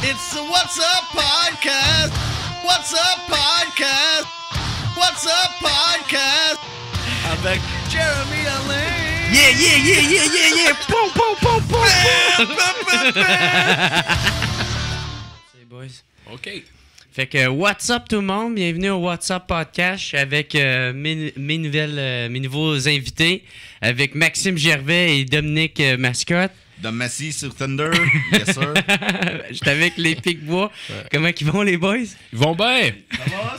It's the What's Up Podcast. What's Up Podcast. What's Up Podcast. Avec Jeremy Alain. Yeah. Pom, pom, pom, pom. C'est boys. OK. Fait que what's up tout le monde, bienvenue au What's Up Podcast avec mes nouveaux invités, avec Maxime Gervais et Dominique Mascotte. Dom Massy sur Thunder. Yes, sir. J'étais avec les Pic-Bois. Ouais. Comment ils vont les boys? Ils vont bien.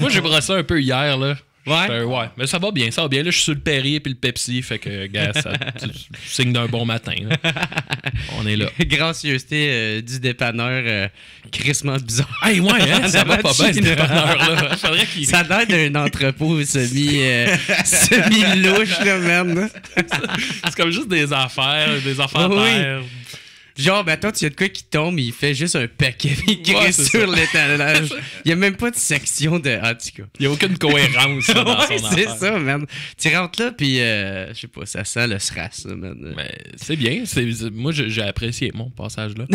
Moi, j'ai brossé un peu hier, là. Ouais? Ouais, mais ça va bien, ça va bien. Là, je suis sur le Perrier puis le Pepsi, fait que, gars, tu signes d'un bon matin. Là. On est là. Gracieuseté du dépanneur crissement bizarre. Hey, ouais, hein, ça va pas bien, ce dépanneur-là. Faudrait qu'il... Ça a l'air d'un entrepôt semi-louche, là, merde. C'est comme juste des affaires terre. Genre, ben toi, tu y a de quoi qui tombe, il fait juste un paquet crisse sur l'étalage. Il n'y a même pas de section de... Ah, en tout cas. Il n'y a aucune cohérence là, dans ouais, son c'est affaire. ça, man. Tu rentres là, puis je sais pas, ça sent le SRAS, man. Mais c'est bien. Moi, j'ai apprécié mon passage là.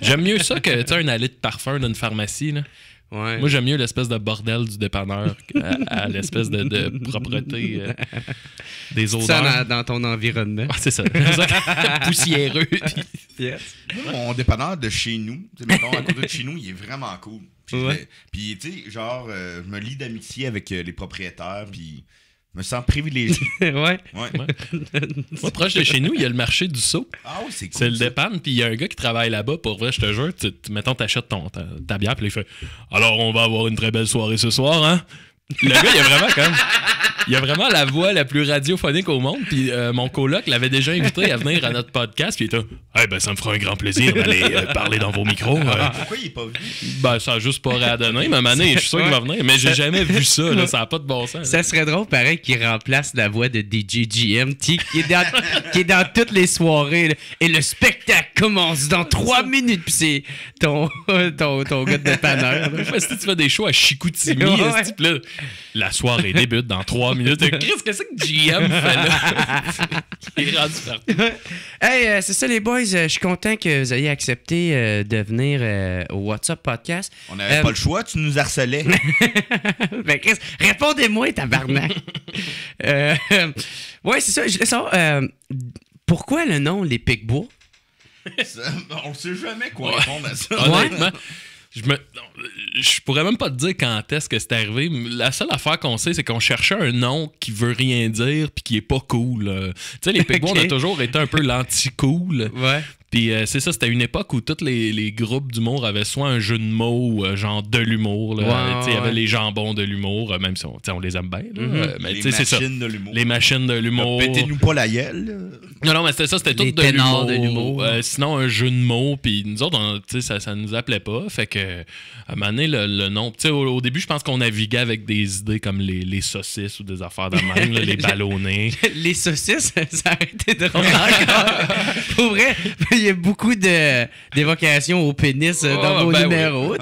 J'aime mieux ça que, tu sais, un allée de parfum d'une pharmacie, là. Ouais. Moi, j'aime mieux l'espèce de bordel du dépanneur à l'espèce de propreté des odeurs. Ça dans ton environnement. Ah, c'est ça. Poussiéreux. Yes. Moi, mon dépanneur de chez nous, mettons, à côté de chez nous, il est vraiment cool. Puis, tu sais, genre, je me lie d'amitié avec les propriétaires, puis je me sens privilégié. Ouais. Moi, proche de chez nous, il y a le marché du Sceau. Ah oui, c'est cool. C'est le dépanne, puis il y a un gars qui travaille là-bas. Pour vrai, je te jure, mettons, t'achètes ta bière, puis là, il fait « Alors, on va avoir une très belle soirée ce soir, hein? » Le gars, il a vraiment la voix la plus radiophonique au monde. Puis mon coloc l'avait déjà invité à venir à notre podcast. Puis il était hey, ben ça me fera un grand plaisir d'aller parler dans vos micros. Pourquoi il est pas venu? Ben ça a juste pas réadonné. Mais Mané, je suis sûr qu'il va venir. Mais j'ai jamais vu ça. Là, ça n'a pas de bon sens. Ça serait drôle, pareil, qu'il remplace la voix de DJ GM, qui est dans toutes les soirées. Là. Et le spectacle commence dans 3 minutes. Puis c'est ton gars de dépanneur. Si tu fais des shows à Chicoutimi, là, la soirée débute dans 3 minutes. Qu'est-ce que c'est que GM fait là? Il est rendu partout. Hey, c'est ça les boys. Je suis content que vous ayez accepté de venir au What's Up Podcast. On n'avait pas le choix, tu nous harcelais. Ben Chris, répondez-moi, tabarnak. Ouais, c'est ça. Je voulais savoir, pourquoi le nom Les Pic-Bois? On ne sait jamais quoi répondre à ça. Honnêtement, je pourrais même pas te dire quand est-ce que c'est arrivé. La seule affaire qu'on sait, c'est qu'on cherchait un nom qui veut rien dire puis qui est pas cool. Tu sais, les Pic-Bois, on a toujours été un peu l'anti-cool. Ouais. Puis c'est ça, c'était une époque où tous les groupes d'humour avaient soit un jeu de mots, genre de l'humour. Il y avait les jambons de l'humour, même si on les aime bien. Mais les c'est ça. machines de l'humour. Les machines de l'humour. Pétez-nous pas la gueule. Non, mais c'était ça, c'était tout de l'humour. Sinon, un jeu de mots. Puis nous autres, ça nous appelait pas. Fait que, à un moment donné, le nom. Au début, je pense qu'on naviguait avec des idées comme les saucisses ou des affaires de même, là, les ballonnés. Les saucisses, ça a été drôle encore. Pour vrai, il y a beaucoup d'évocations au pénis dans vos numéros. Oui.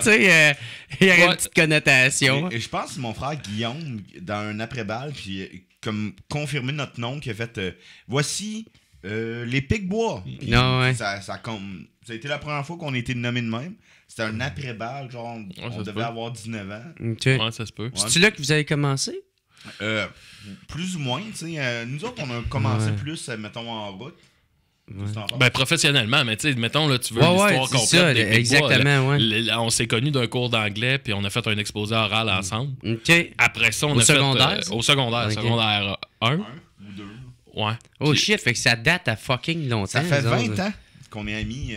Il y a une petite connotation. Et je pense que mon frère Guillaume, dans un après-balle, puis comme confirmé notre nom, qui a fait voici les Pic-Bois. Non, ouais. Ça a été la première fois qu'on a été nommé de même. C'était un après-balle, genre on devait avoir 19 ans. Okay. Ouais, ça se peut. C'est-tu là que vous avez commencé? Plus ou moins, tu sais. Nous autres, on a commencé plus, mettons, en route. Ben, professionnellement, mais tu sais, mettons, là, tu veux l'histoire complète ça, des Pic-Bois. exactement, on s'est connus d'un cours d'anglais, puis on a fait un exposé oral ensemble. OK. Après ça, on au a secondaire, fait... au secondaire, okay. Secondaire 1. Ou 2. Ouais. Oh puis, shit, fait que ça date à fucking longtemps. Ça fait 20 ans qu'on est amis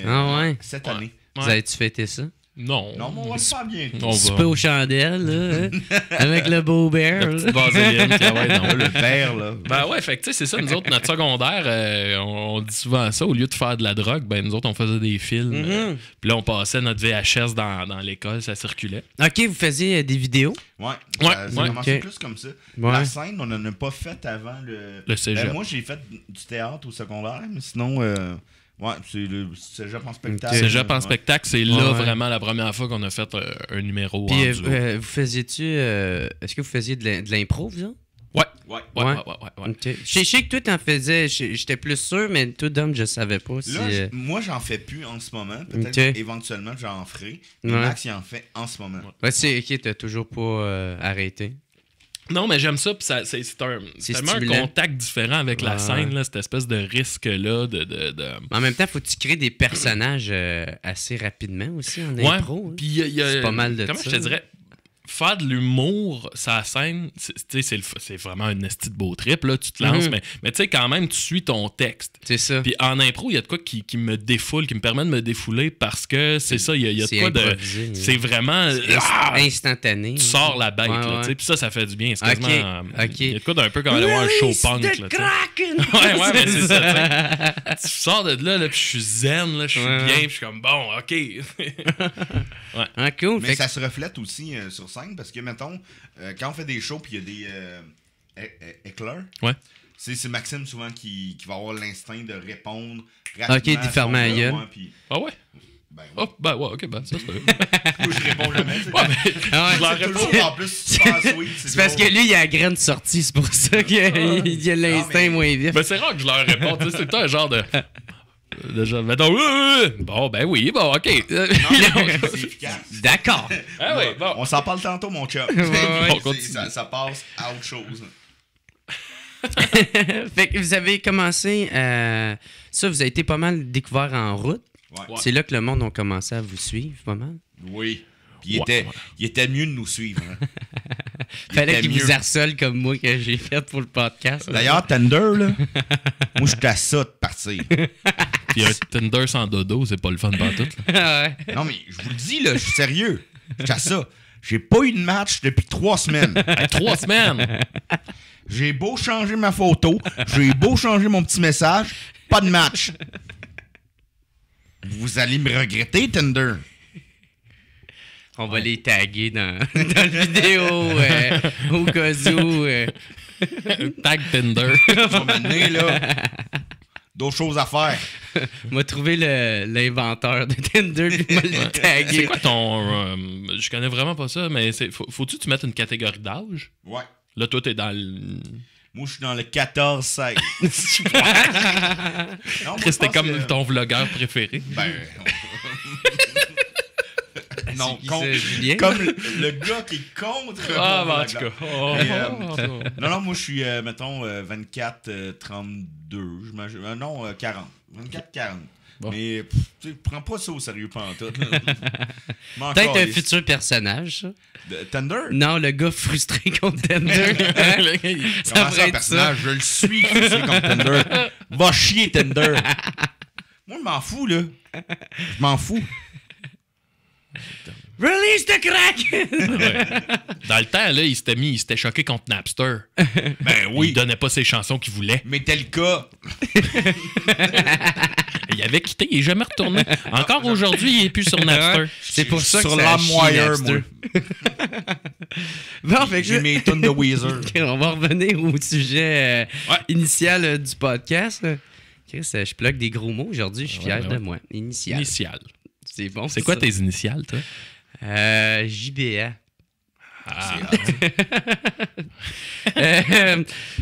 cette année. Vous avez-tu fêté ça? Non. Non, mais on va le faire bientôt. On Souper aux chandelles, là, avec le beau bear. La petite vaseline, le père, là. Ben ouais, fait que tu sais, c'est ça, nous autres, notre secondaire, on dit souvent ça, au lieu de faire de la drogue, ben nous autres, on faisait des films. Puis là, on passait notre VHS dans l'école, ça circulait. OK, vous faisiez des vidéos? Ouais, ça commençait plus comme ça. Ouais. La scène, on n'en a pas fait avant le cégep. moi, j'ai fait du théâtre au secondaire, mais sinon... ouais, c'est le cégep en spectacle. Cégep en spectacle, c'est là vraiment la première fois qu'on a fait un numéro. Puis vous faisiez-tu... est-ce que vous faisiez de l'impro, vous autres? Ouais. Ouais. Ouais. Ok. Je sais que toi, t'en faisais. J'étais plus sûr, mais toi, Dom, je savais pas si. Là, moi, j'en fais plus en ce moment. Peut-être éventuellement, j'en ferai. Mais Ouais. Max, il en fait en ce moment. Ouais, c'est ok, t'as toujours pas arrêté. Non, mais j'aime ça, puis c'est tellement un stimulant. contact différent avec la scène, là, cette espèce de risque-là En même temps, faut que tu crées des personnages assez rapidement aussi en Ouais, impro. Hein. puis C'est pas mal de comment ça. je te dirais, faire de l'humour sur la scène, c'est vraiment un esti de beau trip, là, tu te lances, mais tu sais, quand même, tu suis ton texte. C'est ça. Puis en impro, il y a de quoi qui me défoule, qui me permet de me défouler parce que c'est ça, il y a de quoi de... C'est vraiment... instantané. Tu sors la bête, Ouais, là, ouais. tu sais, puis ça fait du bien. C'est quasiment... ok. Il y a de quoi d'un peu comme aller voir un show punk, là, tu sais. Ouais, mais c'est ça, tu sais. Tu sors de là, puis je suis zen, là, je suis bien, puis je suis comme, bon, OK. Ah, cool. Mais Fait ça se reflète aussi sur scène parce que, mettons, quand on fait des shows puis il y a des éclairs, Ouais. c'est Maxime souvent qui va avoir l'instinct de répondre Ok, rapidement. d'y fermer la gueule. Ah ouais? Ben, ouais. Oh, ben ouais, OK, ben ça, c'est pas Moi, je réponds jamais. Ouais, mais Ah ouais. je leur C'est réponds. toujours en plus super sweet. C'est parce que lui, il a la graine sortie, c'est pour ça qu'il a l'instinct mais- moins vif. Ben c'est rare que je leur réponds, tu sais, c'est tout le temps un genre de genre, mettons, bon, ben oui, bon, OK. Non, mais c'est efficace. D'accord. Ah oui, bon. On s'en parle tantôt, mon chum. ouais. On continue. Ça passe à autre chose. Fait que vous avez commencé ça, vous avez été pas mal découvert en route. Ouais. C'est là que le monde a commencé à vous suivre pas mal. Oui. Puis Ouais. il était mieux de nous suivre. Hein. Fallait était qu'il vous mieux. harcèle comme moi que j'ai fait pour le podcast. D'ailleurs, Tinder, là, moi, j'étais à ça de partir. Puis un Tinder sans dodo, c'est pas le fun partout. Ah ouais. Non, mais je vous le dis, là, je suis sérieux. J'étais à ça. J'ai pas eu de match depuis 3 semaines. Hey, 3 semaines! J'ai beau changer ma photo, j'ai beau changer mon petit message, pas de match. Vous allez me regretter, Tinder. On va les taguer dans la vidéo au cas où. Tag Tinder. Je vais m'amener, là. D'autres choses à faire. M'a trouvé l'inventeur de Tinder puis m'a le C'est tagué. quoi ton... je connais vraiment pas ça, mais faut-tu que tu mettes une catégorie d'âge? Ouais. Là, toi, t'es dans le... Moi, je suis dans le 14-16. Non, moi, je C'était pense comme que- ton vlogueur préféré. Ben... non, C'est qui, ça, Julien? comme le gars qui est contre... Ah, mon ben, en tout vlog. cas. Oh, Et, Non, moi, je suis, mettons, 24, 32, j'imagine. Non, 40. 24, 40. Bon. Mais, tu sais, prends pas ça au sérieux pantoute. Peut-être un futur personnage, ça. Tinder? Non, le gars frustré contre Tinder. Ça Comment pourrait ça, un être personnage? Je le suis, frustré comme Tinder. Va chier, Tinder. Moi, je m'en fous, là. Je m'en fous. Release the crack! Ouais. Dans le temps, là, il s'était choqué contre Napster. Ben Il donnait pas ses chansons qu'il voulait. Mais tel cas, Il avait quitté, il est jamais retourné. Encore aujourd'hui, il est plus sur Napster. C'est pour ça que sur ça a chié LimeWire, Napster. moi. Bon, fait que J'ai mes tonnes de Weezer. on va revenir au sujet Ouais. initial du podcast. là. Chris, je plug des gros mots aujourd'hui, je suis fier Ouais, de ouais. moi. Initial. Initial. C'est bon. C'est quoi ça. tes initiales, toi? JBA. Ah.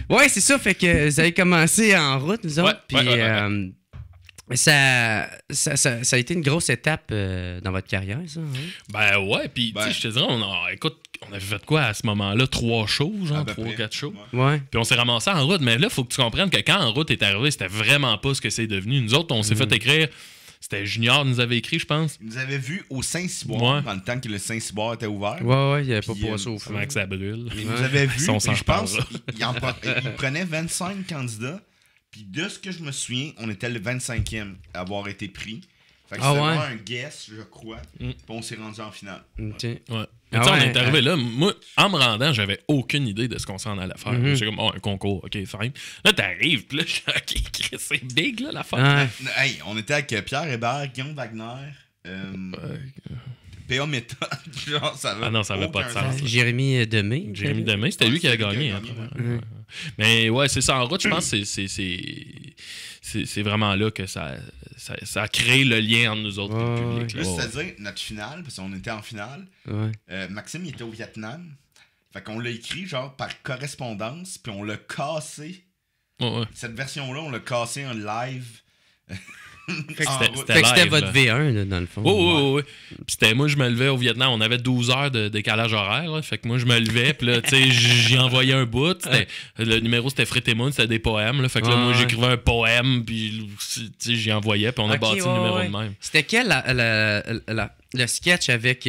Ouais, c'est ça. Fait que vous avez commencé en route, nous autres. Puis ouais. ça a été une grosse étape dans votre carrière, ça. Hein? Ben ouais, puis tu sais, je te dirais, écoute, on avait fait quoi à ce moment-là? 3 shows, genre, À peu 3 près. 4 shows. Ouais. Ouais. Puis on s'est ramassé en route, mais là, faut que tu comprennes que quand En route est arrivé, c'était vraiment pas ce que c'est devenu. Nous autres, on s'est fait écrire, c'était Junior nous avait écrit, je pense. Ils nous avaient vus au Saint-Cyboire, Ouais. dans le temps que le Saint-Cyboire était ouvert. Ouais, il n'y avait pas Puis, passé au feu. Comment que ça brûle. Ils nous avaient vus, Si on et s'en je pense reparlera. qu'ils prenaient 25 candidats. Puis de ce que je me souviens, on était le 25e à avoir été pris. Fait que Ah c'était ouais? vraiment un guess, je crois. Puis on s'est rendu en finale. Ok. Ouais. Ah Mais tu sais, on ouais, est arrivé là. Moi, en me rendant, j'avais aucune idée de ce qu'on s'en allait faire. Mhm. J'étais comme, oh, un concours, ok, fine. Là, t'arrives, puis là, je suis ok, Chris, c'est big, là, l'affaire. Ah, Hey, on était avec Pierre Hébert, Guillaume Wagner, P.A. Méthode. Genre, ça va. Ah non, ça avait pas de aucun sens. Jérémy Demé. Jérémy Demé, c'était lui qui a gagné. Hein. ouais. Mais ouais, c'est ça. En route, je pense que c'est vraiment là que ça a créé le lien entre nous autres et le public. Juste là. c'est-à-dire, notre finale, parce qu'on était en finale, Ouais. Maxime, il était au Vietnam. Fait qu'on l'a écrit, genre, par correspondance, puis on l'a cassé. Ouais. Cette version-là, on l'a cassé en live. Fait que Fait que c'était live, votre là. V1, là, dans le fond. Oui. Puis c'était, moi, je me levais au Vietnam. On avait 12 heures de décalage horaire. Là. Fait que moi, je me levais. Puis là, tu sais, j'y envoyais un bout. Le numéro, c'était Frites et Moon. C'était des poèmes. Là. Fait que là, moi, j'écrivais un poème. Puis, tu sais, j'y envoyais. Puis on a bâti le numéro de même. C'était quel le sketch avec...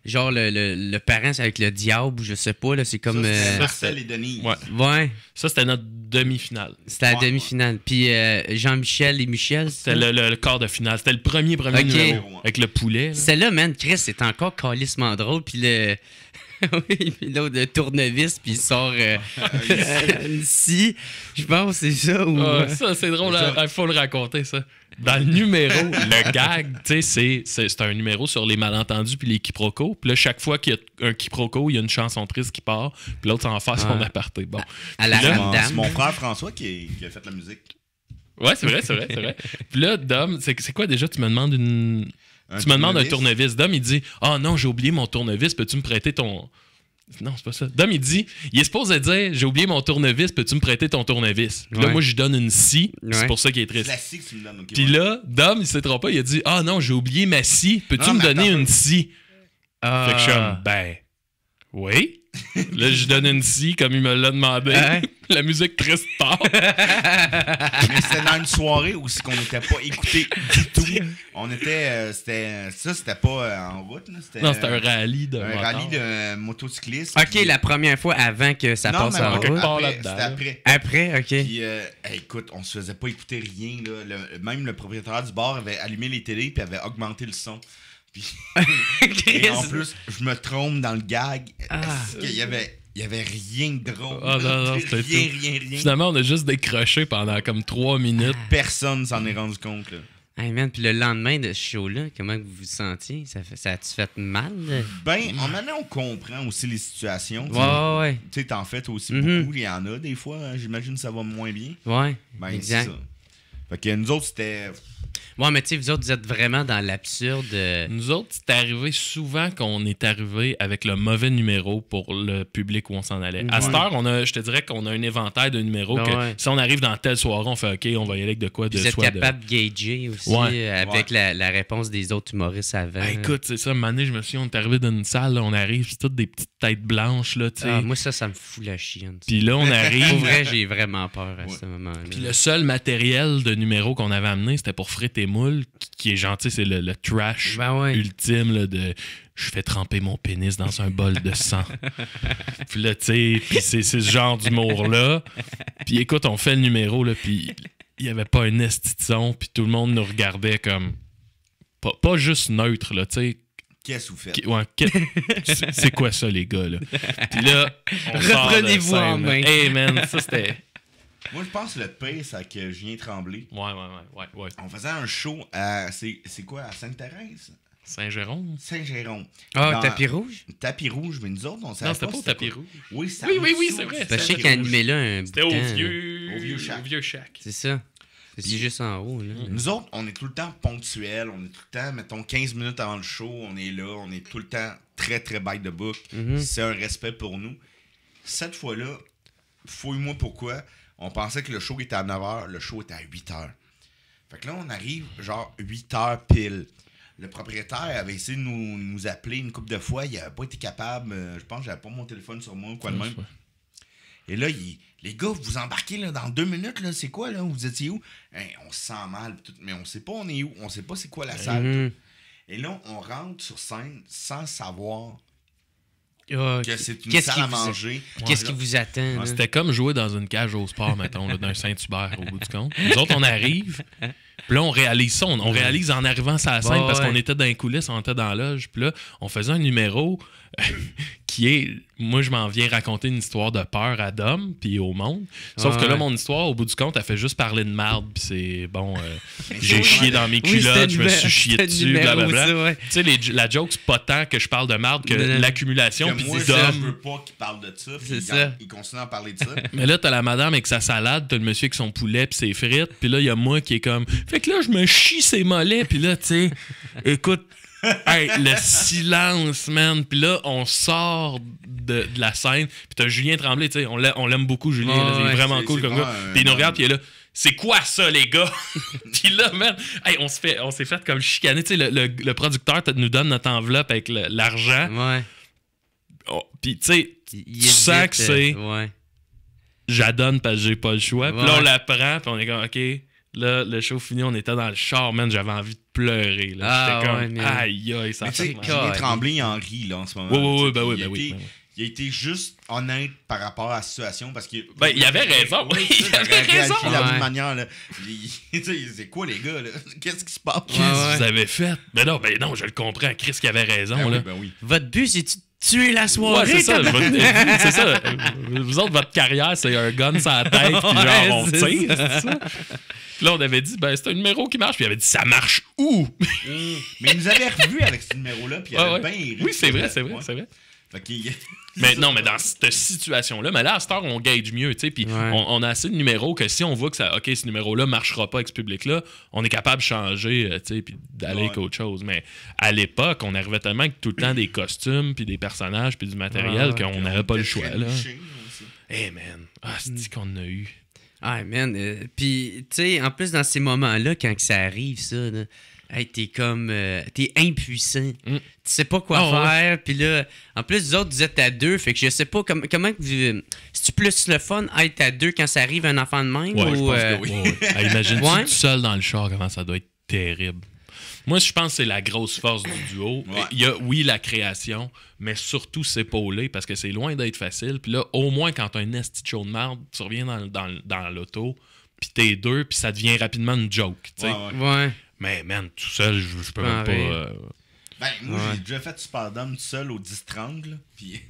genre le parent c'est avec le diable, je sais pas, là, c'est comme... Ça, c'était Marcel et Denis. Ouais. Ça, c'était notre demi-finale. C'était la demi-finale. Puis Jean-Michel et Michel, C'était le quart de finale. C'était le premier numéro. Avec le poulet. Là. c'est là, man, Chris, c'est encore calissement drôle. Puis le... oui, puis l'autre, le tournevis, puis il sort une scie. Je pense que c'est ça. Ou... ça, c'est drôle. Il faut le raconter, ça. Dans le numéro, le gag, tu sais, c'est un numéro sur les malentendus puis les quiproquos. Puis là, chaque fois qu'il y a un quiproquo, il y a une chanson triste qui part. Puis l'autre s'en fait son aparté. Bon. À la Ramdam. C'est mon frère François qui a fait la musique. Ouais, c'est vrai. Puis là, Dom, c'est quoi déjà? Tu me demandes un tournevis. Dom, il dit « Ah non, j'ai oublié mon tournevis. Peux-tu me prêter ton... » Non, c'est pas ça. Dom, il dit, il est supposé dire, j'ai oublié mon tournevis, peux-tu me prêter ton tournevis? Puis là, moi, je lui donne une scie, c'est pour ça qu'il est triste. C'est la scie que tu me donnes. Okay, puis là, Dom, il s'est trompé, il a dit, ah non, j'ai oublié ma scie, peux-tu me donner une scie? Fait que je suis comme, ben, oui. Là, je donne une scie comme il me l'a demandé. La musique triste part. Mais c'était dans une soirée où qu'on n'était pas écouté du tout. On était. C'était pas en route. Là. Non, c'était un rallye de un rallye de motocyclistes. OK, la première fois avant que ça passe en route. C'était après. Après, OK. Puis, écoute, on se faisait pas écouter rien. Là. Même le propriétaire du bar avait allumé les télés puis avait augmenté le son. Puis, et en plus, je me trompe dans le gag. Il y avait rien de drôle. Non, c'était rien. Finalement, on a juste décroché pendant comme 3 minutes. Personne s'en est rendu compte. Là. Hey man, puis le lendemain de ce show-là, comment vous vous sentiez? Ça a-tu fait mal? Ben, on comprend aussi les situations. Ouais. Tu sais, t'en fais aussi beaucoup. Il y en a des fois. J'imagine que ça va moins bien. Ouais, ben, exact. C'est ça. Fait que nous autres, c'était... Ouais, mais tu sais, vous autres, vous êtes vraiment dans l'absurde. Nous autres, c'est arrivé souvent qu'on est arrivé avec le mauvais numéro pour le public où on s'en allait. À cette heure, je te dirais qu'on a un éventail de numéros que si on arrive dans telle soirée, on fait OK, on va y aller avec de quoi de vous êtes soit capable de gager aussi avec la réponse des autres humoristes avant. Ben, écoute, c'est ça. Un moment donné, je me souviens, on est arrivé dans une salle, là, on arrive, c'est toutes des petites têtes blanches. Là, moi, ça me fout la chienne. Puis là, on arrive. Pour vrai, j'ai vraiment peur à ce moment-là. Puis le seul matériel de numéro qu'on avait amené, c'était pour Frites et Moule, qui est gentil, c'est le trash ultime là, de je fais tremper mon pénis dans un bol de sang. Puis là, tu sais, puis c'est ce genre d'humour-là. Puis écoute, on fait le numéro, là, puis il n'y avait pas un esti de son, puis tout le monde nous regardait comme pas juste neutre, là, tu sais. Qu'est-ce que vous faites? C'est quoi ça, les gars, là? Puis là, reprenez-vous en main. Hey, man, ça, c'était... Moi, je pense que le pire, c'est que je viens trembler. Ouais. On faisait un show à... C'est quoi? À Sainte-Thérèse? Saint-Jérôme? Saint-Jérôme. Tapis rouge? Tapis rouge, mais nous autres, on savait non, c'était pas au tapis rouge. Oui, c'est vrai. Je sais qu'il animait là un bout C'était de au temps. vieux shack. C'est ça. C'est juste en haut. Là. Nous autres, on est tout le temps ponctuels. On est tout le temps, mettons, 15 minutes avant le show, on est là. On est tout le temps très, très by the book. C'est un respect pour nous. Cette fois-là, fouille-moi pourquoi... On pensait que le show était à 9h, le show était à 8h. Fait que là, on arrive genre 8h pile. Le propriétaire avait essayé de nous appeler une couple de fois. Il n'avait pas été capable. Je pense que j'avais pas mon téléphone sur moi ou quoi de même. Et là, les gars, vous embarquez là, dans 2 minutes. Là, c'est quoi? Là? Vous étiez où? Hey, on se sent mal. Mais on sait pas on est où. On sait pas c'est quoi la salle. Et là, on rentre sur scène sans savoir... que c'est une salle à manger. Qu'est-ce qui vous attend? C'était comme jouer dans une cage au sport, mettons, là, d'un Saint-Hubert au bout du compte. Nous autres, on arrive, puis là, on réalise ça. On réalise en arrivant sur la scène parce qu'on était dans les coulisses, on était dans la loge. Puis là, on faisait un numéro qui est... Moi, je m'en viens raconter une histoire de peur à Dom puis au monde. Sauf que là, mon histoire, au bout du compte, elle fait juste parler de marde. Puis c'est bon, j'ai chié dans mes culottes, je me suis chié dessus, blablabla. Tu sais, la joke, c'est pas tant que je parle de marde que l'accumulation. Puis moi, Dom... je veux pas qu'il parle de ça. C'est ça. Il continue à parler de ça. Mais là, t'as la madame avec sa salade, t'as le monsieur avec son poulet puis ses frites. Puis là, il y a moi qui est comme... Fait que là, je me chie ses mollets. Puis là, tu sais, écoute... Hey, le silence, man. Puis là, on sort de la scène. Puis t'as Julien Tremblay, tu sais, on l'aime beaucoup, Julien. Là, il est vraiment cool comme gars. Puis il nous regarde, puis il est là. C'est quoi ça, les gars? Puis là, man, hey, on s'est fait comme chicaner. Tu sais, le producteur nous donne notre enveloppe avec l'argent. Ouais. Oh, puis, tu sais, tu sens que c'est... Ouais. J'adonne parce que j'ai pas le choix. Puis là, Ouais. on la prend, puis on est comme, OK... Là, le show fini, on était dans le char, man. J'avais envie de pleurer. Là. J'étais comme, aïe, ça Mais tu fait sais, mal. Julien Tremblay, il en rit, là, en ce moment. Oui, ben oui. Il a été juste honnête par rapport à la situation parce que. Ben, il avait raison. Oui, il avait raison. De la Ouais. même manière, là. C'est quoi, les gars, là? Qu'est-ce qui se passe? Qu'est-ce que vous avez fait? Ben non, je le comprends. Chris qui avait raison, là. Oui. Votre but, c'est de tuer la soirée. Ouais, c'est ça. C'est ça. Vous autres, votre carrière, c'est un gun sur la tête, puis genre, on c'est tire, c'est ça? Puis là, on avait dit, ben, c'est un numéro qui marche. Puis il avait dit, ça marche où? Mais il nous avait revus avec ce numéro-là, puis il avait bien ri. Oui, c'est vrai. Fait qu'il- Mais non, mais dans cette situation-là, mais là, à cette heure, on gage mieux, tu sais. Puis on a assez de numéros que si on voit que ça, OK, ce numéro-là marchera pas avec ce public-là, on est capable de changer, tu sais, puis d'aller avec autre chose. Mais à l'époque, on arrivait tellement avec tout le temps des costumes, puis des personnages, puis du matériel qu'on n'avait pas le choix, là. Hey, man. Ah, c'est qu'on en a eu. Ah, man. Puis, tu sais, en plus, dans ces moments-là, quand que ça arrive, ça, là, hey, t'es comme... t'es impuissant. Tu sais pas quoi faire. Puis là, en plus, vous autres, vous êtes à deux. Fait que je sais pas comment que vous... C'est-tu plus le fun être à deux quand ça arrive un enfant de même? Ouais, ou, je pense que oui. Hey, imagine-tu tout seul dans le char, comment ça doit être terrible. Moi, je pense que c'est la grosse force du duo. Ouais. Il y a, oui, la création, mais surtout s'épauler parce que c'est loin d'être facile. Puis là, au moins, quand t'as un esti de show de merde, tu reviens dans l'auto, puis t'es deux, puis ça devient rapidement une joke, tu sais. Ouais. Mais, man, tout seul, je peux même pas... Ben, moi, j'ai déjà fait Superdome tout seul au 10-30, là, puis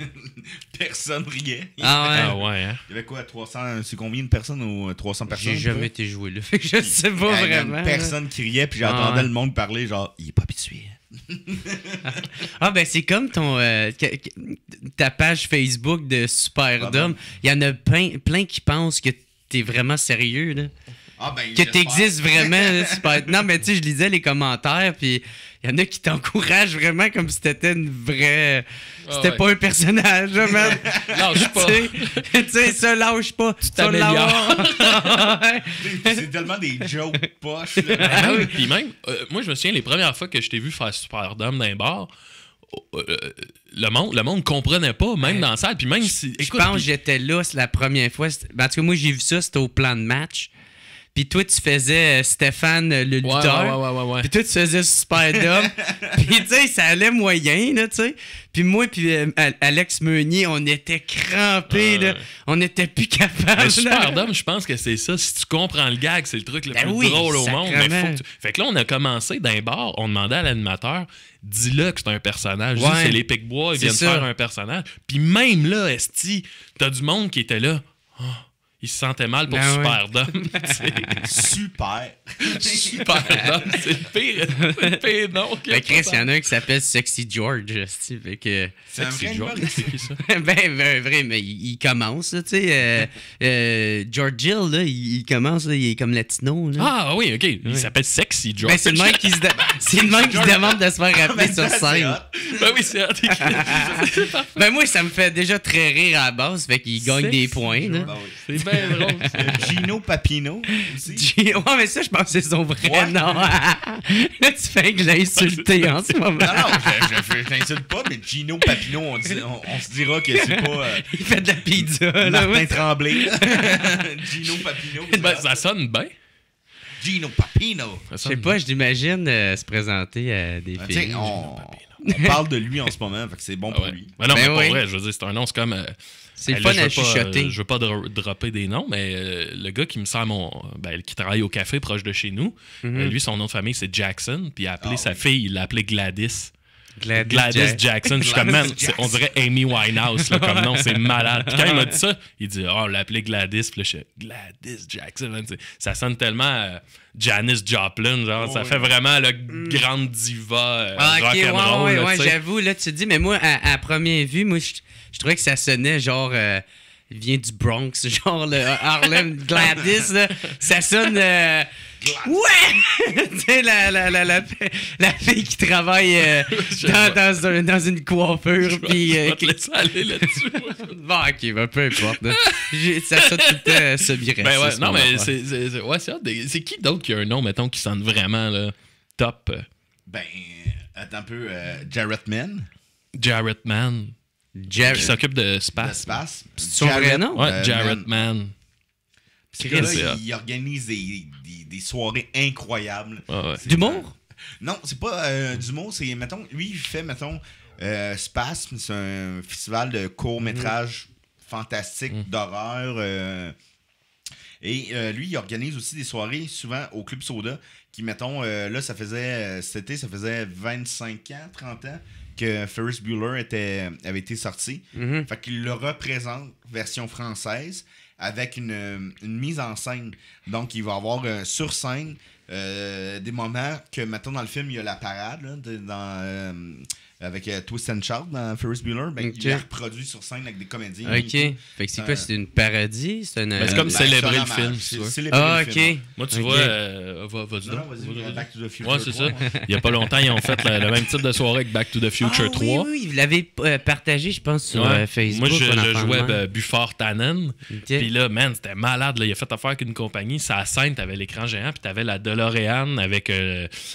personne riait. Ah ouais? ouais, hein? Il y avait quoi, 300... C'est combien de personnes ou 300 personnes? J'ai jamais été joué là. Fait que je sais pas Il y avait vraiment. personne qui riait, puis j'entendais le monde parler, genre, il est pas habitué. Ah, ben c'est comme ton ta page Facebook de Superdome. Il y en a plein qui pensent que t'es vraiment sérieux, là. Ah, ben, Que t'existes vraiment, là, Non, mais tu sais, je lisais les commentaires, puis il y en a qui t'encouragent vraiment comme si t'étais une vraie... C'était pas un personnage, là, man. Lâche pas. Tu sais, ça, lâche pas. Tu t'améliores. C'est tellement des jokes poches, là. Ah oui, puis même, moi, je me souviens, les premières fois que je t'ai vu faire Superdome dans un bar, le monde comprenait pas, même dans la salle. Puis même si. Je pense que j'étais là, c'est la première fois. En tout cas, moi, j'ai vu ça, c'était au plan de match. Puis toi, tu faisais Stéphane, le lutteur. Ouais. Puis toi, tu faisais Superdome. Puis tu sais, ça allait moyen, là, tu sais. Puis moi, puis Alex Meunier, on était crampés, là. On n'était plus capables. Mais Superdome, je pense que c'est ça. Si tu comprends le gag, c'est le truc le plus drôle au monde. Mais faut que Fait que là, on a commencé d'un bar, on demandait à l'animateur, dis-le que c'est un personnage. Ouais. C'est les Pic-Bois, ils viennent faire un personnage. Puis même là, esti, t'as du monde qui était là. Oh, il se sentait mal pour Superdome. Super. Superdome, c'est le pire nom. Ben, Chris, il y en a un qui s'appelle Sexy George. Fait que... C'est un vrai George, humoriste. c'est qui ça? ben, vrai, mais il commence, là, tu sais. George Gill, là, il commence, là, il est comme latino, là. Ah oui, OK. Il s'appelle Sexy George. Ben, c'est le mec qui se demande de se faire rappeler sur scène. Ben oui, c'est Ben moi, ça me fait déjà très rire à la base, fait qu'il gagne des points, là. Ah oui. C'est bien drôle. Gino Papineau aussi. Ouais, mais ça, je pense que c'est son vrai nom. Là, tu fais que l'insulter en ce moment. Non, je t'insulte pas, mais Gino Papineau, on se dira que c'est pas Il fait de la pizza, là. Martin Ouais. Tremblay. Gino Papineau. Ben, ça sonne bien. Gino Papineau. Je sais pas, je l'imagine se présenter à des Tu sais, filles. on parle de lui en ce moment, fait que c'est bon pour lui. Ben non, Ben mais oui. pas vrai. Je veux dire, c'est un nom, c'est comme... C'est le là, fun à chuchoter. Je veux pas dropper des noms, mais le gars qui me sert qui travaille au café proche de chez nous, lui, son nom de famille, c'est Jackson. Puis il a appelé sa fille, il l'a appelé Gladys. Gladys Jackson. Je suis comme, man, on dirait Amy Winehouse, là, comme nom, c'est malade. Puis quand il m'a dit ça, il dit, on l'a appelé Gladys. Puis là, je suis Gladys Jackson, man, ça sonne tellement Janis Joplin, genre, ça fait vraiment la grande diva rock'n'roll. Ouais, j'avoue, là, tu te dis, mais moi, à première vue, moi, je trouvais que ça sonnait genre. Il vient du Bronx, genre le Harlem Gladys, là. Ça sonne. Ouais! Tu sais, la fille qui travaille dans une coiffure, puis... Je vais te laisser aller là-dessus. Bon, ok, ben, peu importe. Là. Ça tout le temps semi-raciste. Ben ouais, non, mais c'est hot. C'est qui d'autre qui a un nom, mettons, qui sonne vraiment là, top? Ben, attends un peu. Jarrett Mann. Jarrett Mann. Qui s'occupe de Space. Space. C'est son vrai nom? Ouais, Jarrett Mann. Ce gars-là, il organise des soirées incroyables. Ah ouais. D'humour? Non, c'est pas d'humour, c'est, mettons, lui, il fait, mettons, Spasme, c'est un festival de court-métrage fantastique, d'horreur. Et lui, il organise aussi des soirées, souvent au Club Soda, qui, mettons, là, ça faisait, cet été, ça faisait 25 ans, 30 ans que Ferris Bueller avait été sorti. Fait qu'il le représente, version française, avec une mise en scène. Donc, il va avoir sur scène des moments que, mettons, dans le film, il y a la parade, là, avec Twist and Shout dans Ferris Bueller. Ben, il la reproduit sur scène avec des comédiens. Ok. Fait que c'est quoi? C'est une parodie? C'est c'est comme célébrer le film. Célébrer le film. Moi, tu vois, vas-y. Non, vas-y, Back to the Future. Ouais, c'est ça. Il y a pas longtemps, ils ont fait le même type de soirée avec Back to the Future 3. Oui, vous l'avez partagé, je pense, sur Facebook. Moi, je jouais Buford Tannen. Puis là, man, c'était malade. Là. Il a fait affaire avec une compagnie. Ça à scène, t'avais l'écran géant, puis t'avais la DeLorean avec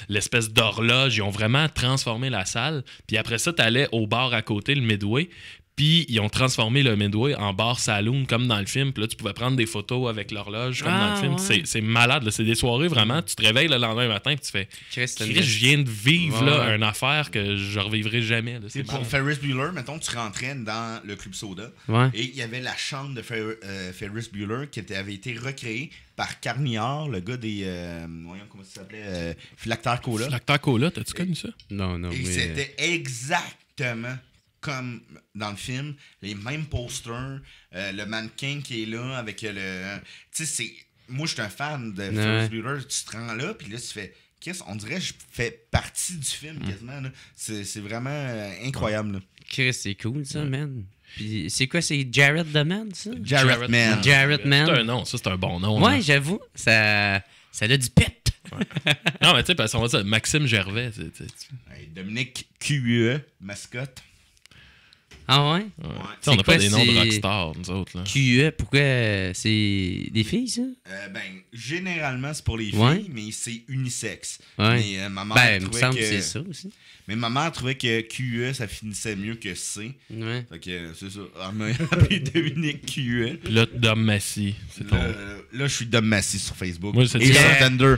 l'espèce d'horloge. Ils ont vraiment transformé la salle. Puis après ça, t'allais au bar à côté, le Midway. Puis ils ont transformé le Midway en bar saloon comme dans le film. Puis là, tu pouvais prendre des photos avec l'horloge comme dans le film. Ouais. C'est malade. Là. C'est des soirées vraiment. Tu te réveilles le lendemain matin et tu fais Chris, je viens de vivre là, une affaire que je revivrai jamais. Là. C'est pour Ferris Bueller, mettons, tu rentrais dans le Club Soda et il y avait la chambre de Ferris Bueller qui avait été recréée par Carniard, le gars des... voyons comment ça s'appelait? Philactère Cola. Philactère Cola, t'as-tu connu ça? Non. Et c'était exactement comme dans le film, les mêmes posters, le mannequin qui est là avec le... Tu sais, c'est... Moi, je suis un fan de Ferris Bueller. Tu te rends là, puis là, tu fais... Chris, on dirait que je fais partie du film quasiment. Là. C'est vraiment incroyable. Là. Chris, c'est cool, ça, man. Puis c'est quoi, c'est Jarrett the Man, ça? Jarrett Man. Jarrett Man. C'est un nom, ça, c'est un bon nom. Ouais, j'avoue. Ça a du pet. Ouais. Non, mais tu sais, parce qu'on va dire Maxime Gervais. Hey, Dominique QE, mascotte. Ah ouais? On n'a pas des noms de rockstars, nous autres. Là. QE, pourquoi c'est des filles, ça? Ben, généralement, c'est pour les filles, mais c'est unisexe. Ouais. Mais ma mère il me semble que c'est ça aussi. Mais ma mère trouvait que QE, ça finissait mieux que C. Ouais. Fait que c'est ça. Elle m'a appelé Dominique QE. Là, Dom Massy. Là, je suis Dom Massy sur Facebook. Moi, et sur Tinder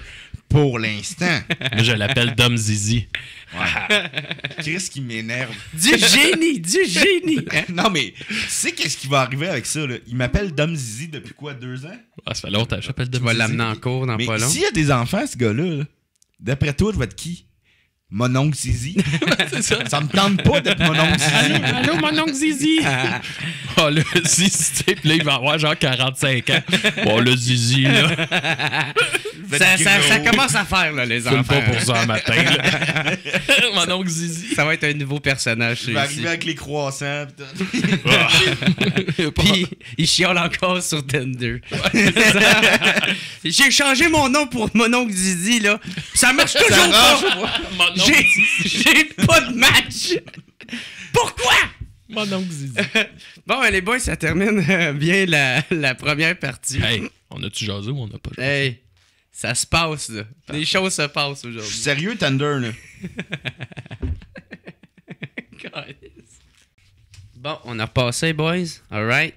pour l'instant. Moi, je l'appelle Dom Zizi. Ouais. Chris qui m'énerve. Du génie! Non, mais tu sais qu'est-ce qui va arriver avec ça, là? Il m'appelle Dom Zizi depuis quoi, 2 ans? Ah, ça fait longtemps, je m'appelle Dom Tu vas Zizi. l'amener en cours dans pas long. S'il y a des enfants, ce gars-là, là, d'après toi, je vais être qui? Mon oncle Zizi. C'est ça. Ça me tente pas d'être mon oncle Zizi. Allô, mon oncle Zizi. Oh, le Zizi, puis là, il va avoir genre 45 ans. Oh, le Zizi, là. Ça commence à faire, là, les enfants. pas pour ça un matin, là. Mon oncle Zizi. Ça va être un nouveau personnage. Je vais arriver avec les croissants. Puis, il chiale encore sur Tinder. J'ai changé mon nom pour mon oncle Zizi, là. Ça marche toujours pas. J'ai pas de match. Pourquoi? Mon oncle Zizi. Bon, les boys, ça termine bien la première partie. Hey, on a-tu jasé ou on n'a pas jasé? Hey, ça se passe, là. Les choses se passent aujourd'hui. Je suis sérieux, Thunder, là. Bon, on a repassé, boys. All right.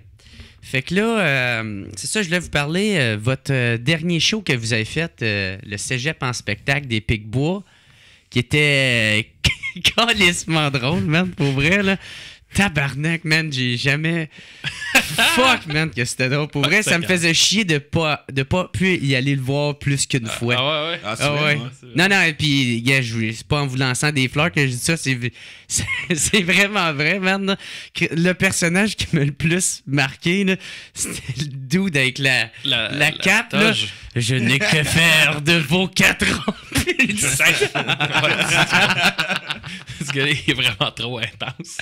Fait que là, c'est ça, je voulais vous parler. Votre dernier show que vous avez fait, le Cégep en spectacle des Picbois, qui était calissement drôle, man, pour vrai, là. Tabarnak, man, j'ai jamais... Fuck, man, que c'était drôle. Pour vrai, ça me faisait chier de pas pu y aller le voir plus qu'une fois. Ah ouais? Ah, c'est vrai. Non, et puis, gars, c'est pas en vous lançant des fleurs que je dis ça, c'est vraiment vrai, man. Le personnage qui m'a le plus marqué, là, c'était le dude avec la cape, là. Je n'ai que faire de vos 4 ans. Ce gars-là, il est vraiment trop intense.